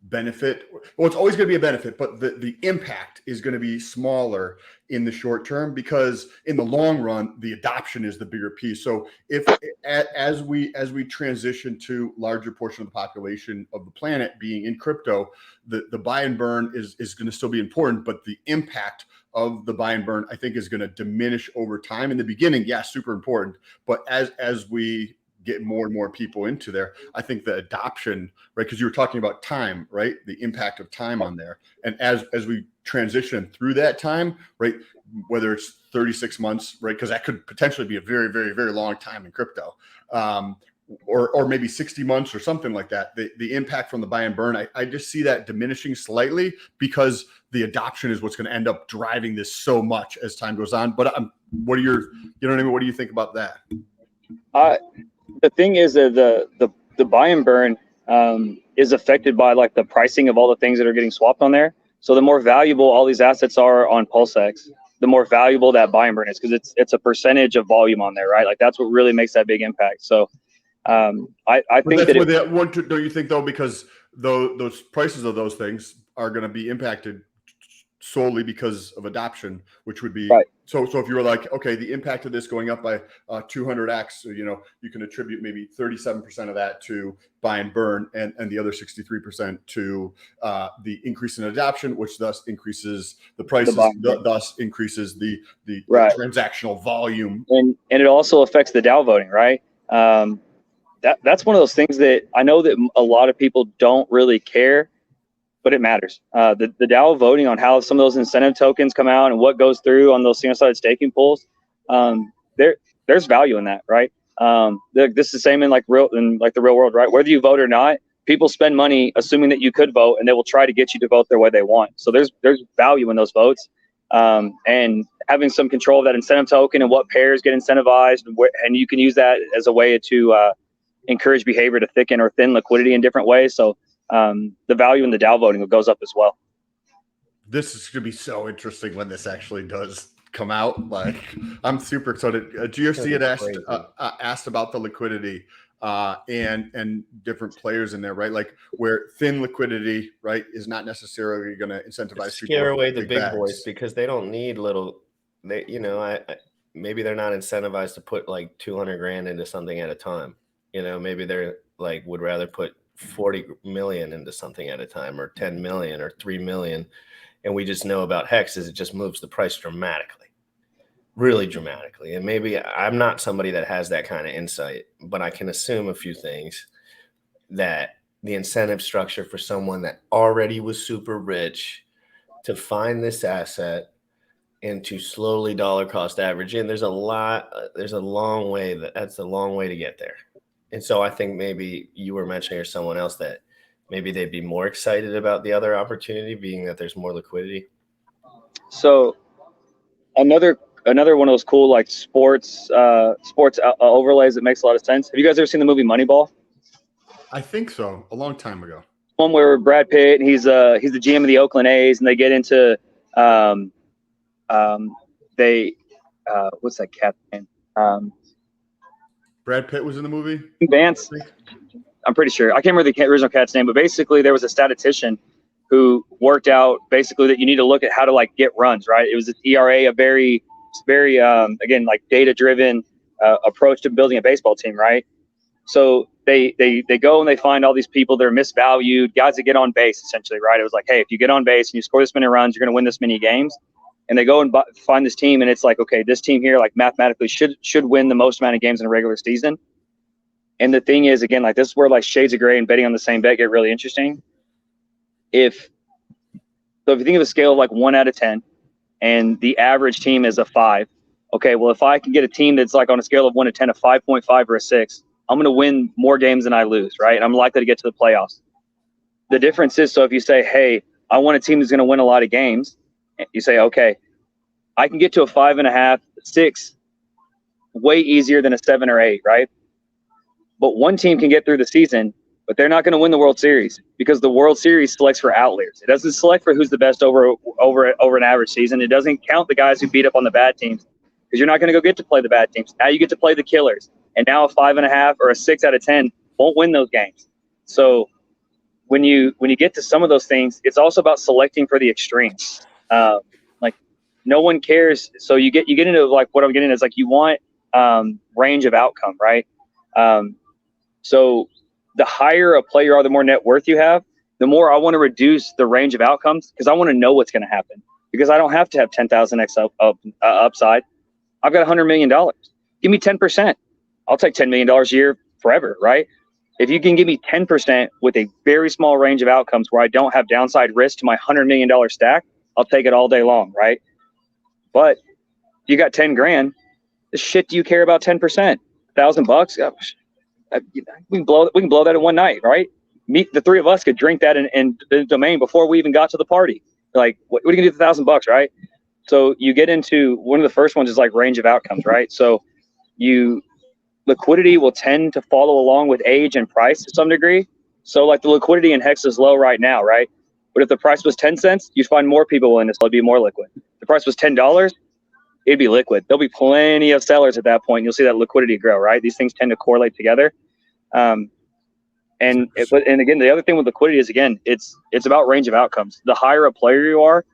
benefit. Well, it's always going to be a benefit, but the impact is going to be smaller in the short term, because in the long run, the adoption is the bigger piece. So if as we transition to larger portion of the population of the planet being in crypto, the buy and burn is going to still be important, but the impact of the buy and burn, I think, is going to diminish over time. In the beginning, yeah, super important, but as we get more and more people into there, I think the adoption, right? Because you were talking about time, right? The impact of time on there. And as we transition through that time, right? Whether it's 36 months, right? Because that could potentially be a very, very, very long time in crypto. Or maybe 60 months or something like that. The impact from the buy and burn, I just see that diminishing slightly, because the adoption is what's going to end up driving this so much as time goes on. But what are your, you know what I mean? What do you think about that? The thing is that the buy and burn is affected by like the pricing of all the things that are getting swapped on there. So the more valuable all these assets are on PulseX, the more valuable that buy and burn is, because it's a percentage of volume on there, right? Like, that's what really makes that big impact. So I think don't you think though, because those prices of those things are going to be impacted solely because of adoption, which would be right. So if you were like, okay, the impact of this going up by 200x, so, you can attribute maybe 37% of that to buy and burn, and the other 63% to the increase in adoption, which thus increases the prices, thus increases the right. transactional volume, and it also affects the Dow voting, right? That's one of those things that I know that a lot of people don't really care, but it matters. The Dow voting on how some of those incentive tokens come out and what goes through on those single-sided staking pools, there's value in that, right? This is the same in the real world, right? Whether you vote or not, people spend money assuming that you could vote, and they will try to get you to vote their way they want. So there's value in those votes, and having some control of that incentive token and what pairs get incentivized, and you can use that as a way to encourage behavior to thicken or thin liquidity in different ways. So the value in the Dow voting goes up as well. This is going to be so interesting when this actually does come out. Like, I'm super excited. GRC had asked about the liquidity and different players in there, right? Like, where thin liquidity, right, is not necessarily going to incentivize people. Scare away the big boys because they don't need little. Maybe they're not incentivized to put like 200 grand into something at a time. Maybe they're like would rather put 40 million into something at a time, or 10 million or 3 million. And we just know about Hex is it just moves the price dramatically, really dramatically. And maybe I'm not somebody that has that kind of insight, but I can assume a few things, that the incentive structure for someone that already was super rich to find this asset and to slowly dollar cost average in, there's a long way that's a long way to get there. And so I think maybe you were mentioning, or someone else, that maybe they'd be more excited about the other opportunity, being that there's more liquidity. So another one of those cool like sports overlays that makes a lot of sense. Have you guys ever seen the movie Moneyball? I think so. A long time ago. One where Brad Pitt, he's the GM of the Oakland A's, and they get into what's that cat's name? Brad Pitt was in the movie? Vance. I'm pretty sure. I can't remember the original cat's name, but basically there was a statistician who worked out basically that you need to look at how to like get runs, right? It was an ERA, a very again, like data-driven approach to building a baseball team, right? So they go and they find all these people that are misvalued, guys that get on base, essentially, right? It was like, hey, if you get on base and you score this many runs, you're going to win this many games. And they go and find this team, and it's like, okay, this team here, like mathematically should win the most amount of games in a regular season. And the thing is, again, like this is where like shades of gray and betting on the same bet get really interesting. If you think of a scale of like 1 out of 10, and the average team is a 5, okay, well, if I can get a team that's like on a scale of 1 to 10, a 5.5 or a 6, I'm going to win more games than I lose, right? And I'm likely to get to the playoffs. The difference is, so if you say, hey, I want a team that's going to win a lot of games, you say, okay, I can get to a 5.5, 6 way easier than a 7 or 8, right? But one team can get through the season, but they're not going to win the World Series because the World Series selects for outliers. It doesn't select for who's the best over an average season. It doesn't count the guys who beat up on the bad teams because you're not going to go get to play the bad teams. Now you get to play the killers. And now a 5.5 or a 6 out of 10 won't win those games. So when you get to some of those things, it's also about selecting for the extremes. Like no one cares. So you get into like what I'm getting is like you want range of outcome, right? So the higher a player are, the more net worth you have, the more I want to reduce the range of outcomes because I want to know what's going to happen because I don't have to have 10,000x upside. I've got $100 million. Give me 10%. I'll take $10 million a year forever, right? If you can give me 10% with a very small range of outcomes where I don't have downside risk to my $100 million stack, I'll take it all day long, right? But you got 10 grand. The shit do you care about 10%? $1,000? We can blow that in one night, right? The three of us could drink that in the domain before we even got to the party. Like, what are you gonna do with $1,000, right? So you get into one of the first ones is like range of outcomes, right? So liquidity will tend to follow along with age and price to some degree. So like the liquidity in Hex is low right now, right? But if the price was 10 cents, you'd find more people willing to sell, it'd be more liquid. If the price was $10, it'd be liquid. There'll be plenty of sellers at that point. You'll see that liquidity grow, right? These things tend to correlate together. And again, the other thing with liquidity is, again, it's about range of outcomes. The higher a player you are,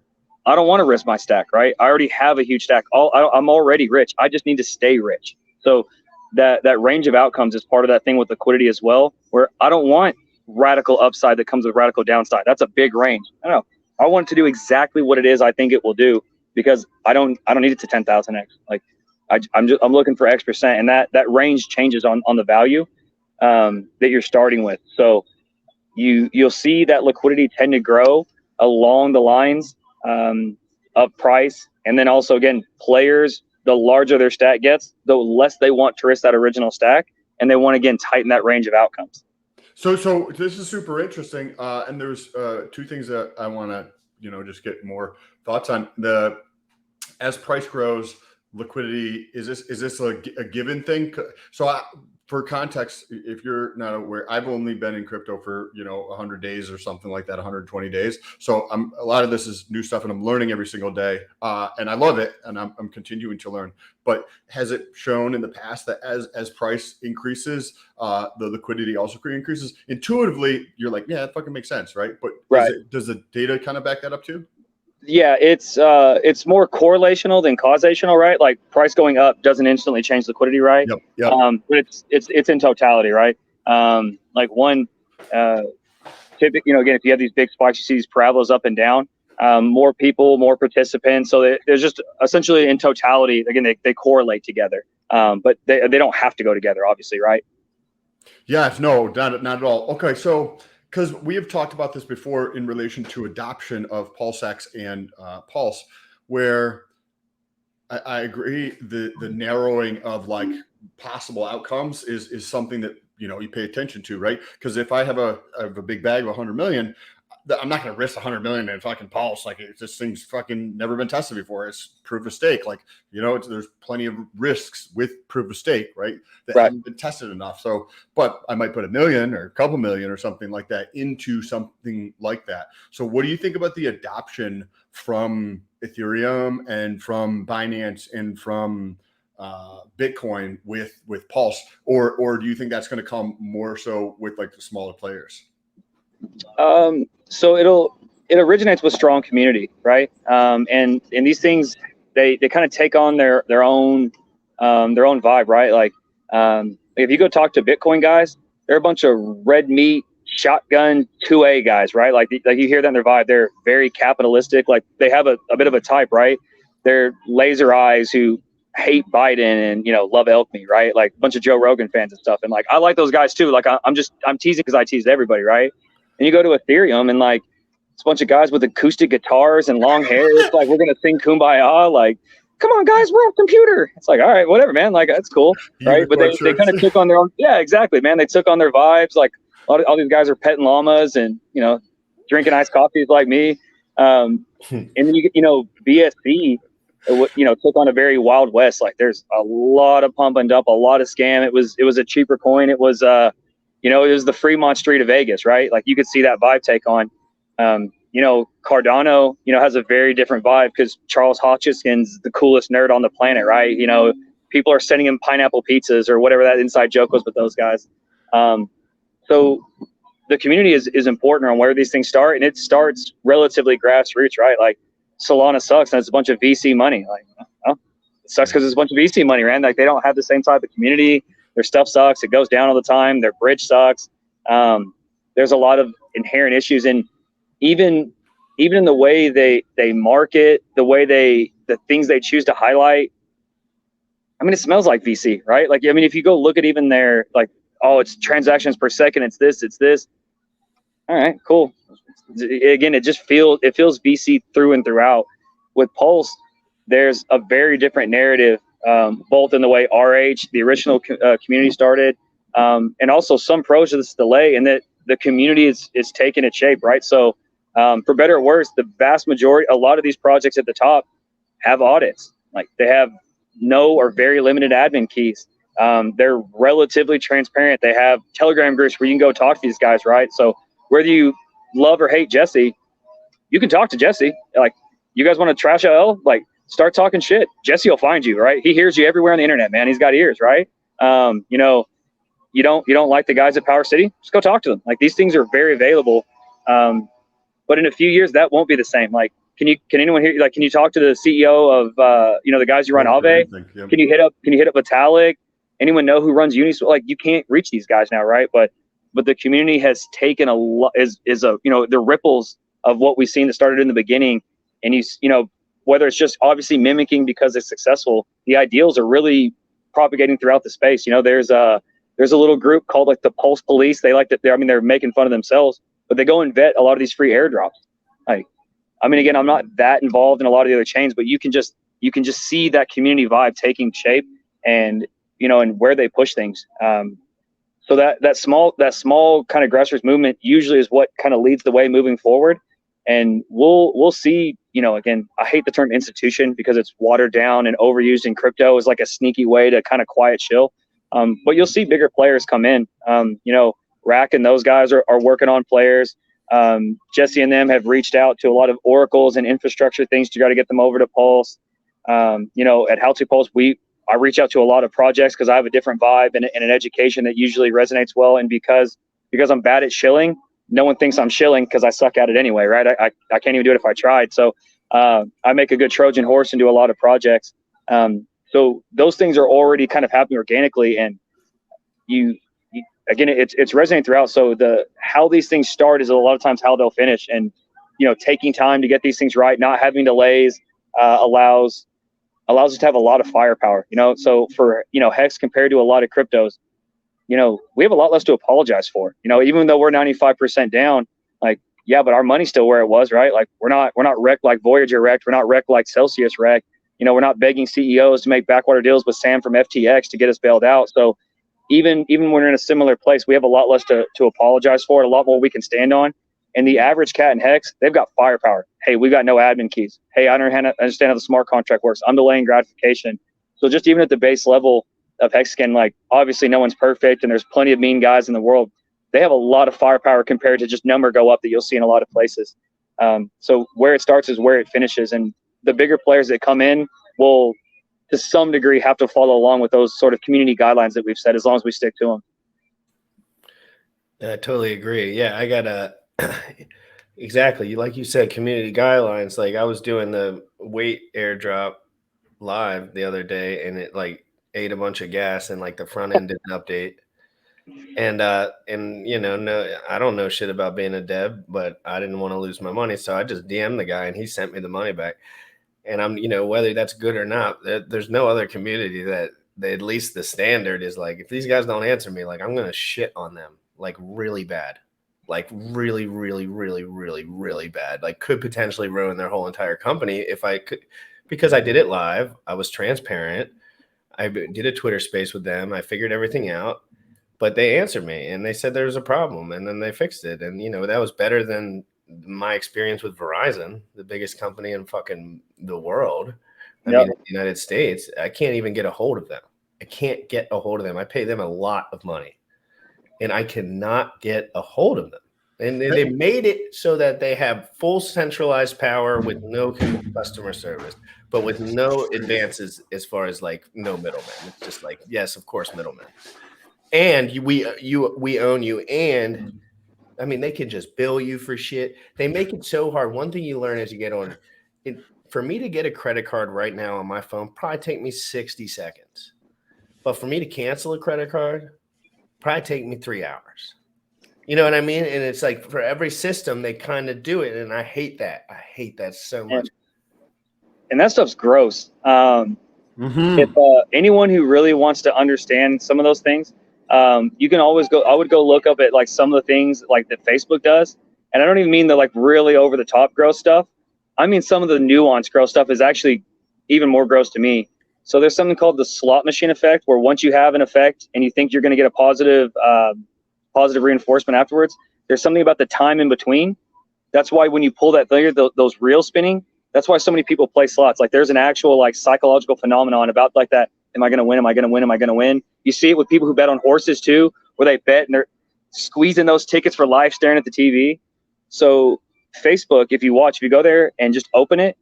I don't want to risk my stack, right? I already have a huge stack. I'm already rich. I just need to stay rich. So that range of outcomes is part of that thing with liquidity as well, where I don't want radical upside that comes with radical downside. That's a big range. I don't know. I want it to do exactly what it is I think it will do, because I don't need it to 10,000x. Like I'm looking for X%, and that range changes on the value that you're starting with. So you'll see that liquidity tend to grow along the lines of price, and then also again, players, the larger their stack gets, the less they want to risk that original stack, and they want to again tighten that range of outcomes. So this is super interesting, and there's two things that I want to just get more thoughts on. As price grows, liquidity, is this a given thing? So for context, if you're not aware, I've only been in crypto for 100 days or something like that, 120 days. So a lot of this is new stuff, and I'm learning every single day, and I love it, and I'm continuing to learn. But has it shown in the past that as price increases, the liquidity also increases? Intuitively, you're like, yeah, that fucking makes sense, right? But right. Does the data kind of back that up too? Yeah, it's more correlational than causational, right? Like price going up doesn't instantly change liquidity, right? Yep. But it's in totality, right? Like one typically, again, if you have these big spikes, you see these parabolas up and down, more people, more participants. So there's just essentially in totality, again, they correlate together, but they don't have to go together, obviously, right? Yes, no, not at all. Okay, so because we have talked about this before in relation to adoption of PulseX and Pulse, where I agree the narrowing of like possible outcomes is something that you pay attention to, right? Because if I have a big bag of 100 million, I'm not going to risk 100 million in fucking Pulse. Like this thing's fucking never been tested before. It's proof of stake. Like there's plenty of risks with proof of stake, right? That haven't been tested enough. So, but I might put $1 million or a couple million or something like that into something like that. So, what do you think about the adoption from Ethereum and from Binance and from Bitcoin with Pulse, or do you think that's going to come more so with like the smaller players? So it originates with strong community, right? And these things, they kind of take on their own vibe, right? Like, if you go talk to Bitcoin guys, they're a bunch of red meat, shotgun 2A guys, right? Like you hear that in their vibe. They're very capitalistic. Like they have a bit of a type, right? They're laser eyes who hate Biden and, love elk meat, right? Like a bunch of Joe Rogan fans and stuff. And like, I like those guys too. Like I'm teasing because I tease everybody, right? And you go to Ethereum and like it's a bunch of guys with acoustic guitars and long hair. It's like, we're going to sing Kumbaya. Like, come on guys, we're on computer. It's like, all right, whatever, man. Like, that's cool. Right. But they kind of took on their own. Yeah, exactly, man. They took on their vibes. Like all these guys are petting llamas and, drinking iced coffees like me. And then BSC, took on a very Wild West. Like there's a lot of pump and dump, a lot of scam. It was a cheaper coin. It was, it was the Fremont Street of Vegas, right? Like you could see that vibe take on. Cardano, has a very different vibe because Charles Hoskin's the coolest nerd on the planet, right? People are sending him pineapple pizzas or whatever that inside joke was with those guys. So the community is important on where these things start, and it starts relatively grassroots, right? Like Solana sucks and it's a bunch of VC money. Like, it sucks because it's a bunch of VC money, right? Like they don't have the same type of community. Their stuff sucks. It goes down all the time. Their bridge sucks. There's a lot of inherent issues, and even in the way they market, the things they choose to highlight. I mean, it smells like VC, right? Like, I mean, if you go look at even their like, oh, it's transactions per second. It's this. All right, cool. Again, it feels VC through and throughout. With Pulse, there's a very different narrative. Both in the way RH, the original community started, and also some pros to this delay, and that the community is taking its shape, right? So for better or worse, the vast majority, a lot of these projects at the top have audits. Like they have no or very limited admin keys. They're relatively transparent. They have Telegram groups where you can go talk to these guys, right? So whether you love or hate Jesse, you can talk to Jesse. Like, you guys want to trash LL? Like, start talking shit. Jesse will find you, right? He hears you everywhere on the internet, man. He's got ears, right? You don't like the guys at Power City? Just go talk to them. Like, these things are very available. But in a few years, that won't be the same. Like, can anyone hear, like, can you talk to the CEO of, the guys who run Aave? Yep. Can you hit up Vitalik? Anyone know who runs Uniswap? Like, you can't reach these guys now, right? But the community has taken a lot, the ripples of what we've seen that started in the beginning. And whether it's just obviously mimicking because it's successful, the ideals are really propagating throughout the space. There's a little group called like the Pulse Police. They like that. They're making fun of themselves, but they go and vet a lot of these free airdrops. Like, again, I'm not that involved in a lot of the other chains, but you can just see that community vibe taking shape, and and where they push things. So that small kind of grassroots movement usually is what kind of leads the way moving forward. And we'll see, again, I hate the term institution because it's watered down and overused in crypto as like a sneaky way to kind of quiet chill. But you'll see bigger players come in. Rack and those guys are working on players. Jesse and them have reached out to a lot of oracles and infrastructure things to try to get them over to Pulse. At Howtopulse, I reach out to a lot of projects because I have a different vibe and an education that usually resonates well. And because I'm bad at shilling, no one thinks I'm shilling because I suck at it anyway, right? I can't even do it if I tried. So I make a good Trojan horse and do a lot of projects. So those things are already kind of happening organically, and again, it's resonating throughout. So how these things start is a lot of times how they'll finish, and taking time to get these things right, not having delays, allows us to have a lot of firepower. So for Hex compared to a lot of cryptos, we have a lot less to apologize for. Even though we're 95% down, like, yeah, but our money's still where it was, right? Like, we're not wrecked like Voyager wrecked. We're not wrecked like Celsius wrecked. We're not begging CEOs to make backwater deals with Sam from FTX to get us bailed out. So even when we're in a similar place, we have a lot less to apologize for, a lot more we can stand on. And the average cat and Hex, they've got firepower. Hey, we got no admin keys. Hey, I understand how the smart contract works. I'm delaying gratification. So just even at the base level of Hexagon, like, obviously no one's perfect and there's plenty of mean guys in the world. They have a lot of firepower compared to just number go up that you'll see in a lot of places. So where it starts is where it finishes. And the bigger players that come in will, to some degree, have to follow along with those sort of community guidelines that we've set, as long as we stick to them. I totally agree. Yeah, I got exactly, like you said, community guidelines. Like, I was doing the weight airdrop live the other day, and it like ate a bunch of gas, and like the front end didn't update. And no, I don't know shit about being a dev, but I didn't want to lose my money, so I just DM'd the guy, and he sent me the money back. And I'm, whether that's good or not, there's no other community that at least the standard is like, if these guys don't answer me, like, I'm gonna shit on them, like, really bad, like really, really, really, really, really bad. Like, could potentially ruin their whole entire company if I could, because I did it live. I was transparent. I did a Twitter space with them. I figured everything out, but they answered me and they said there was a problem, and then they fixed it. And that was better than my experience with Verizon, the biggest company in fucking the world. I mean, in the United States, I can't even get a hold of them. I can't get a hold of them. I pay them a lot of money, and I cannot get a hold of them. And they made it so that they have full centralized power with no customer service, but with no advances as far as like no middlemen. It's just like, yes, of course, middlemen. And we own you. And I mean, they can just bill you for shit. They make it so hard. One thing you learn as you get on it, for me to get a credit card right now on my phone, probably take me 60 seconds. But for me to cancel a credit card, probably take me 3 hours. You know what I mean? And it's like, for every system, they kind of do it. And I hate that. I hate that so much. And that stuff's gross. If anyone who really wants to understand some of those things, you can always go. I would go look up at like some of the things like that Facebook does, and I don't even mean the like really over the top gross stuff. I mean some of the nuanced gross stuff is actually even more gross to me. So there's something called the slot machine effect, where once you have an effect and you think you're going to get a positive reinforcement afterwards, there's something about the time in between. That's why when you pull that thing, those reels spinning, that's why so many people play slots. Like, there's an actual like psychological phenomenon about like that. Am I going to win? Am I going to win? Am I going to win? You see it with people who bet on horses too, where they bet and they're squeezing those tickets for life, staring at the TV. So Facebook, if you go there and just open it,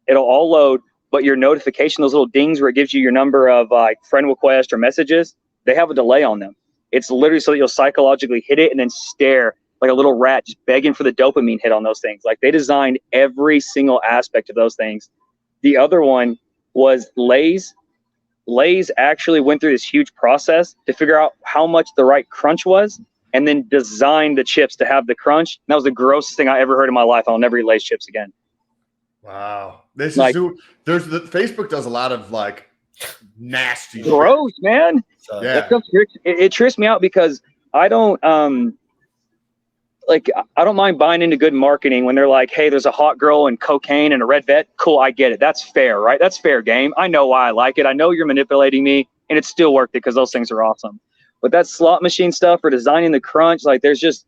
it'll all load, but your notification, those little dings where it gives you your number of like friend request or messages, they have a delay on them. It's literally so that you'll psychologically hit it and then stare like a little rat just begging for the dopamine hit on those things. Like, they designed every single aspect of those things. The other one was Lay's. Lay's actually went through this huge process to figure out how much the right crunch was, and then designed the chips to have the crunch. And that was the grossest thing I ever heard in my life. I'll never eat Lay's chips again. Wow. This Like, is Facebook does a lot of like nasty gross, shit. man. Yeah. It trips me out because I don't I don't mind buying into good marketing when they're like, hey, there's a hot girl and cocaine and a red vet. Cool, I get it. That's fair, right? That's fair game. I know why I like it. I know you're manipulating me, and it's still worth it because those things are awesome. But that slot machine stuff or designing the crunch, like there's just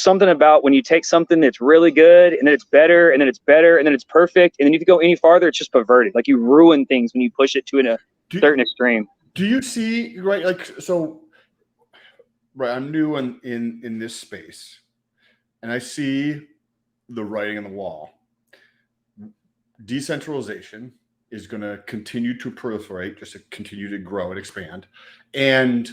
something about when you take something that's really good and then it's better and then it's better and then it's perfect, and then if you go any farther, it's just perverted. Like, you ruin things when you push it to a certain extreme. Do you see, right? Like, so, right, I'm new in this space, and I see the writing on the wall. Decentralization is going to continue to proliferate, just to continue to grow and expand. And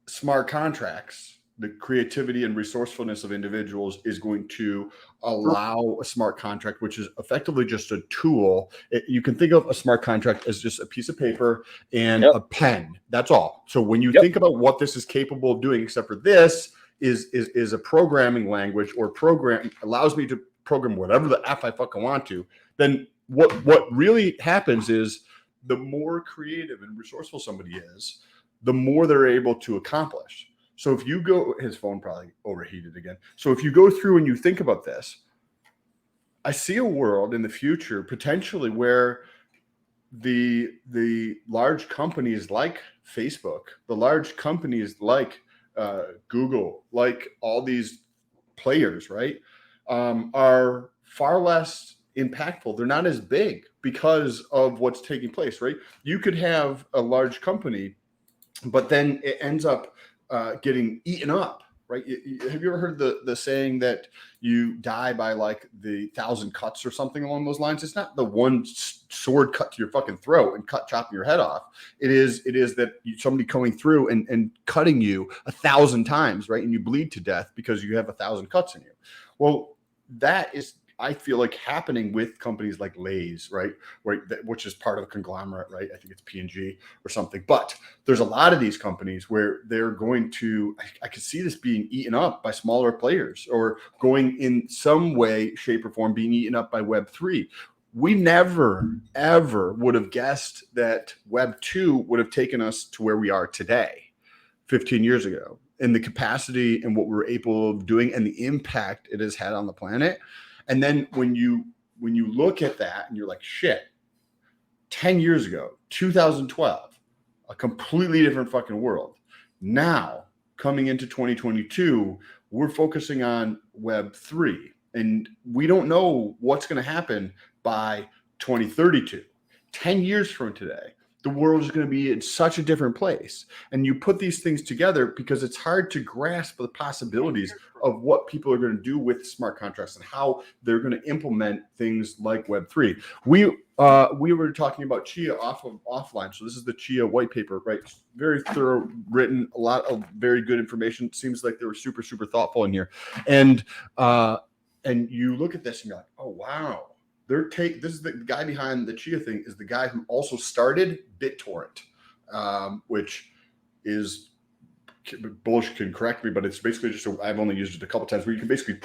smart contracts, the creativity and resourcefulness of individuals, is going to allow a smart contract, which is effectively just a tool. You can think of a smart contract as just a piece of paper and a pen. That's all. So when you think about what this is capable of doing, except for this is a programming language, or program allows me to program whatever the F I fucking want to, then what really happens is the more creative and resourceful somebody is, the more they're able to accomplish. So if you go, his phone probably overheated again. So if you go through and you think about this, I see a world in the future potentially where the large companies like Facebook, the large companies like Google, like all these players, right, are far less impactful. They're not as big because of what's taking place, right? You could have a large company, but then it ends up getting eaten up, right? Have you ever heard the saying that you die by like the 1,000 cuts or something along those lines? It's not the one sword cut to your fucking throat and chopping your head off. It is that somebody coming through and cutting you 1,000 times, right? And you bleed to death because you have 1,000 cuts in you. Well, that is, I feel like, happening with companies like Lay's, right? Which is part of a conglomerate, right? I think it's P&G or something. But there's a lot of these companies where they're going to, I could see this being eaten up by smaller players, or going in some way, shape, or form being eaten up by Web3. We never, ever would have guessed that Web2 would have taken us to where we are today, 15 years ago, and the capacity and what we're able of doing and the impact it has had on the planet. And then when you look at that and you're like, shit, 10 years ago, 2012, a completely different fucking world. Now, coming into 2022, we're focusing on Web3, and we don't know what's going to happen by 2032. 10 years from today, the world is going to be in such a different place. And you put these things together because it's hard to grasp the possibilities of what people are going to do with smart contracts and how they're going to implement things like Web3. We were talking about Chia offline. So this is the Chia white paper, right? Very thorough, written, a lot of very good information. Seems like they were super, super thoughtful in here. And you look at this and you're like, oh, wow. This is the guy behind the Chia thing, is the guy who also started BitTorrent, which is, Bullish can correct me, but it's basically just I've only used it a couple times, where you can basically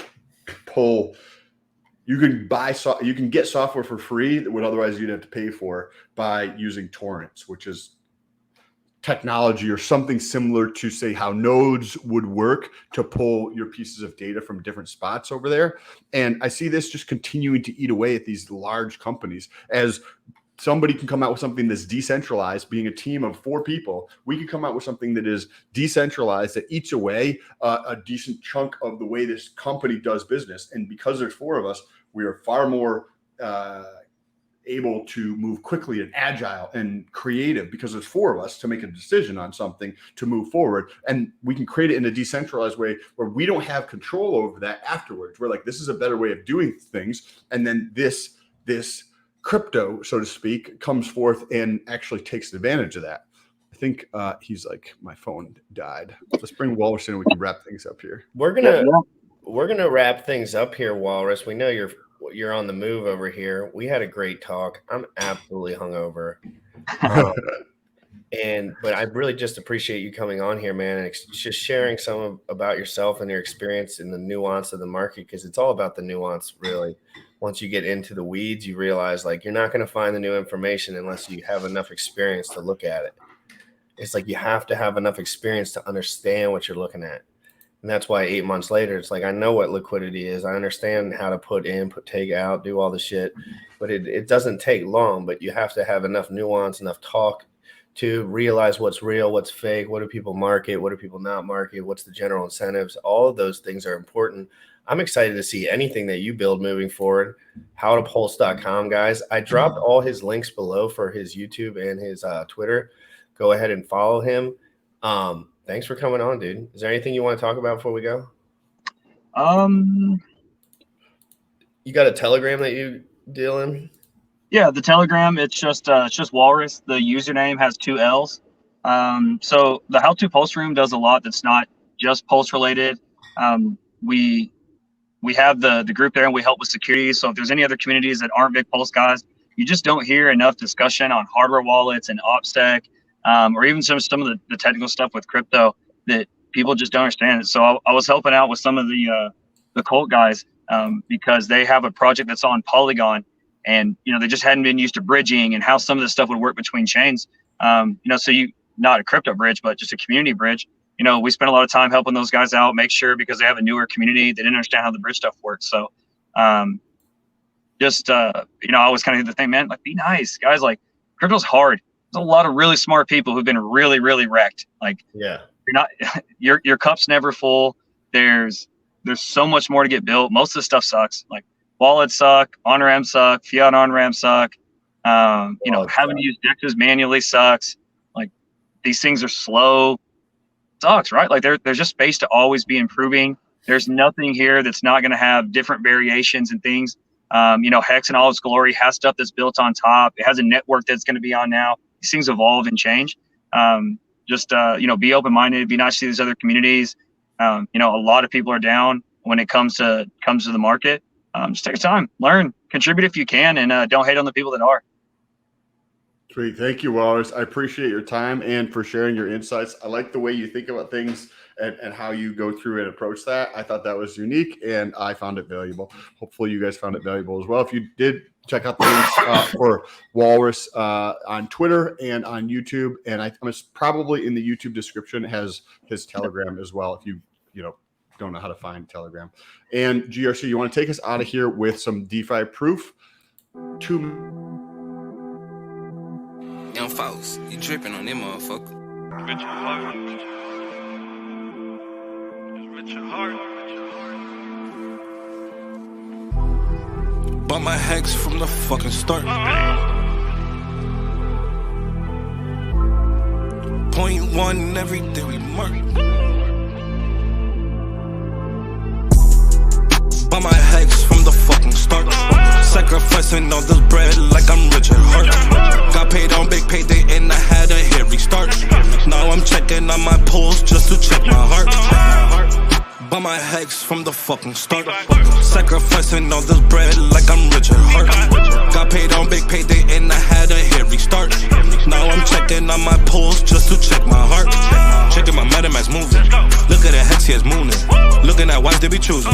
you can get software for free that would otherwise you'd have to pay for by using torrents, which is technology or something similar to, say, how nodes would work to pull your pieces of data from different spots over there. And I see this just continuing to eat away at these large companies. As somebody can come out with something that's decentralized, being a team of 4 people, we can come out with something that is decentralized, that eats away a decent chunk of the way this company does business. And because there's 4 of us, we are far more able to move quickly and agile and creative, because there's 4 of us to make a decision on something to move forward. And we can create it in a decentralized way where we don't have control over that afterwards. We're like, this is a better way of doing things. And then this crypto, so to speak, comes forth and actually takes advantage of that. I think he's like, my phone died. Let's bring Walrus in and we can wrap things up here. We're gonna wrap things up here, Walrus. We know you're on the move over here. We had a great talk. I'm absolutely hungover. But I really just appreciate you coming on here, man, and just sharing about yourself and your experience in the nuance of the market, because it's all about the nuance, really. Once you get into the weeds, you realize like you're not going to find the new information unless you have enough experience to look at it. It's like you have to have enough experience to understand what you're looking at. And that's why 8 months later, it's like, I know what liquidity is. I understand how to put in, take out, do all the shit. But it doesn't take long, but you have to have enough nuance, enough talk to realize what's real, what's fake, what do people market, what do people not market, what's the general incentives. All of those things are important. I'm excited to see anything that you build moving forward. Howtopulse.com, guys. I dropped all his links below for his YouTube and his Twitter. Go ahead and follow him. Thanks for coming on, dude. Is there anything you want to talk about before we go? You got a Telegram that you deal in? Yeah, the Telegram, it's just Walrus. The username has 2 L's. So the How To Pulse Room does a lot that's not just pulse related. We have the group there and we help with security. So if there's any other communities that aren't big pulse guys, you just don't hear enough discussion on hardware wallets and OPSEC, or even some of the technical stuff with crypto that people just don't understand. So I was helping out with some of the cult guys because they have a project that's on Polygon. And, they just hadn't been used to bridging and how some of this stuff would work between chains. So not a crypto bridge, but just a community bridge. We spent a lot of time helping those guys out, make sure, because they have a newer community, they didn't understand how the bridge stuff works. So I always kind of the thing, man, like, be nice, guys. Like, crypto's hard. There's a lot of really smart people who've been really, really wrecked. Like, yeah, you're not, your cup's never full. There's so much more to get built. Most of the stuff sucks. Like, wallets suck, on-ramp suck, fiat on-ramp suck. Having to use DEXs manually sucks. Like, these things are slow. Sucks, right? Like, there's just space to always be improving. There's nothing here that's not going to have different variations and things. Hex in all its glory has stuff that's built on top. It has a network that's going to be on now. These things evolve and change. Be open-minded, be nice to these other communities. A lot of people are down when it comes to the market. Just take your time, learn, contribute if you can, and don't hate on the people that are. Sweet. Thank you, Walrus. I appreciate your time and for sharing your insights. I like the way you think about things and how you go through and approach that. I thought that was unique, and I found it valuable. Hopefully you guys found it valuable as well. If you did, check out the links for Walrus on Twitter and on YouTube. And I'm probably in the YouTube description has his Telegram as well if you don't know how to find Telegram. And GRC, you want to take us out of here with some DeFi proof? Young folks, you dripping on them motherfucker. Rich at heart. Rich at heart. Bought my hex from the fucking start. Point one every day we mark. Bought my hex from the fucking start. Sacrificing all this bread like I'm rich at heart. Got paid on big payday and I had a hit restart. Now I'm checking on my pulse just to check my heart. Bought my hex from the fucking start. Sacrificing all this bread like I'm rich at heart. Got paid on big payday and I had a hit restart. Now I'm checking on my pulse just to check my heart. Checking my MetaMask moving. Look at the hex, he is mooning. Looking at wives they be choosing.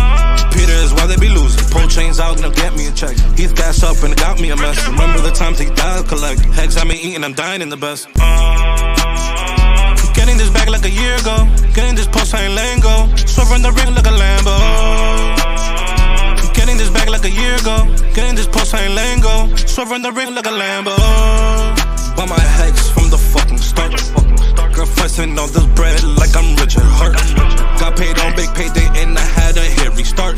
Peter is why they be losing. Pro chains out, now get me a check. He's gas up and it got me a mess. Remember the times he died collect. Hex I been eating, I'm dying in the best. Getting this back like a year ago. Getting this post, I ain't letting go. Swerving the ring like a Lambo. Getting this back like a year ago. Getting this post, I ain't letting go. Swerving the ring like a Lambo. Bought my hex from the fucking start. Sacrificing all this bread like I'm rich at heart. Got paid on big payday and I had a hit restart.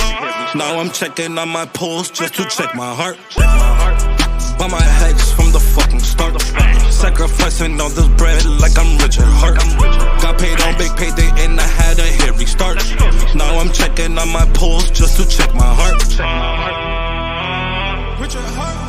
Now I'm checking on my pulse just to check my heart. Bought my hex from the fucking start. Sacrificing all this bread like I'm rich at heart. Got paid on big payday and I had a hit restart. Now I'm checking on my pulse just to check my heart. Rich at heart.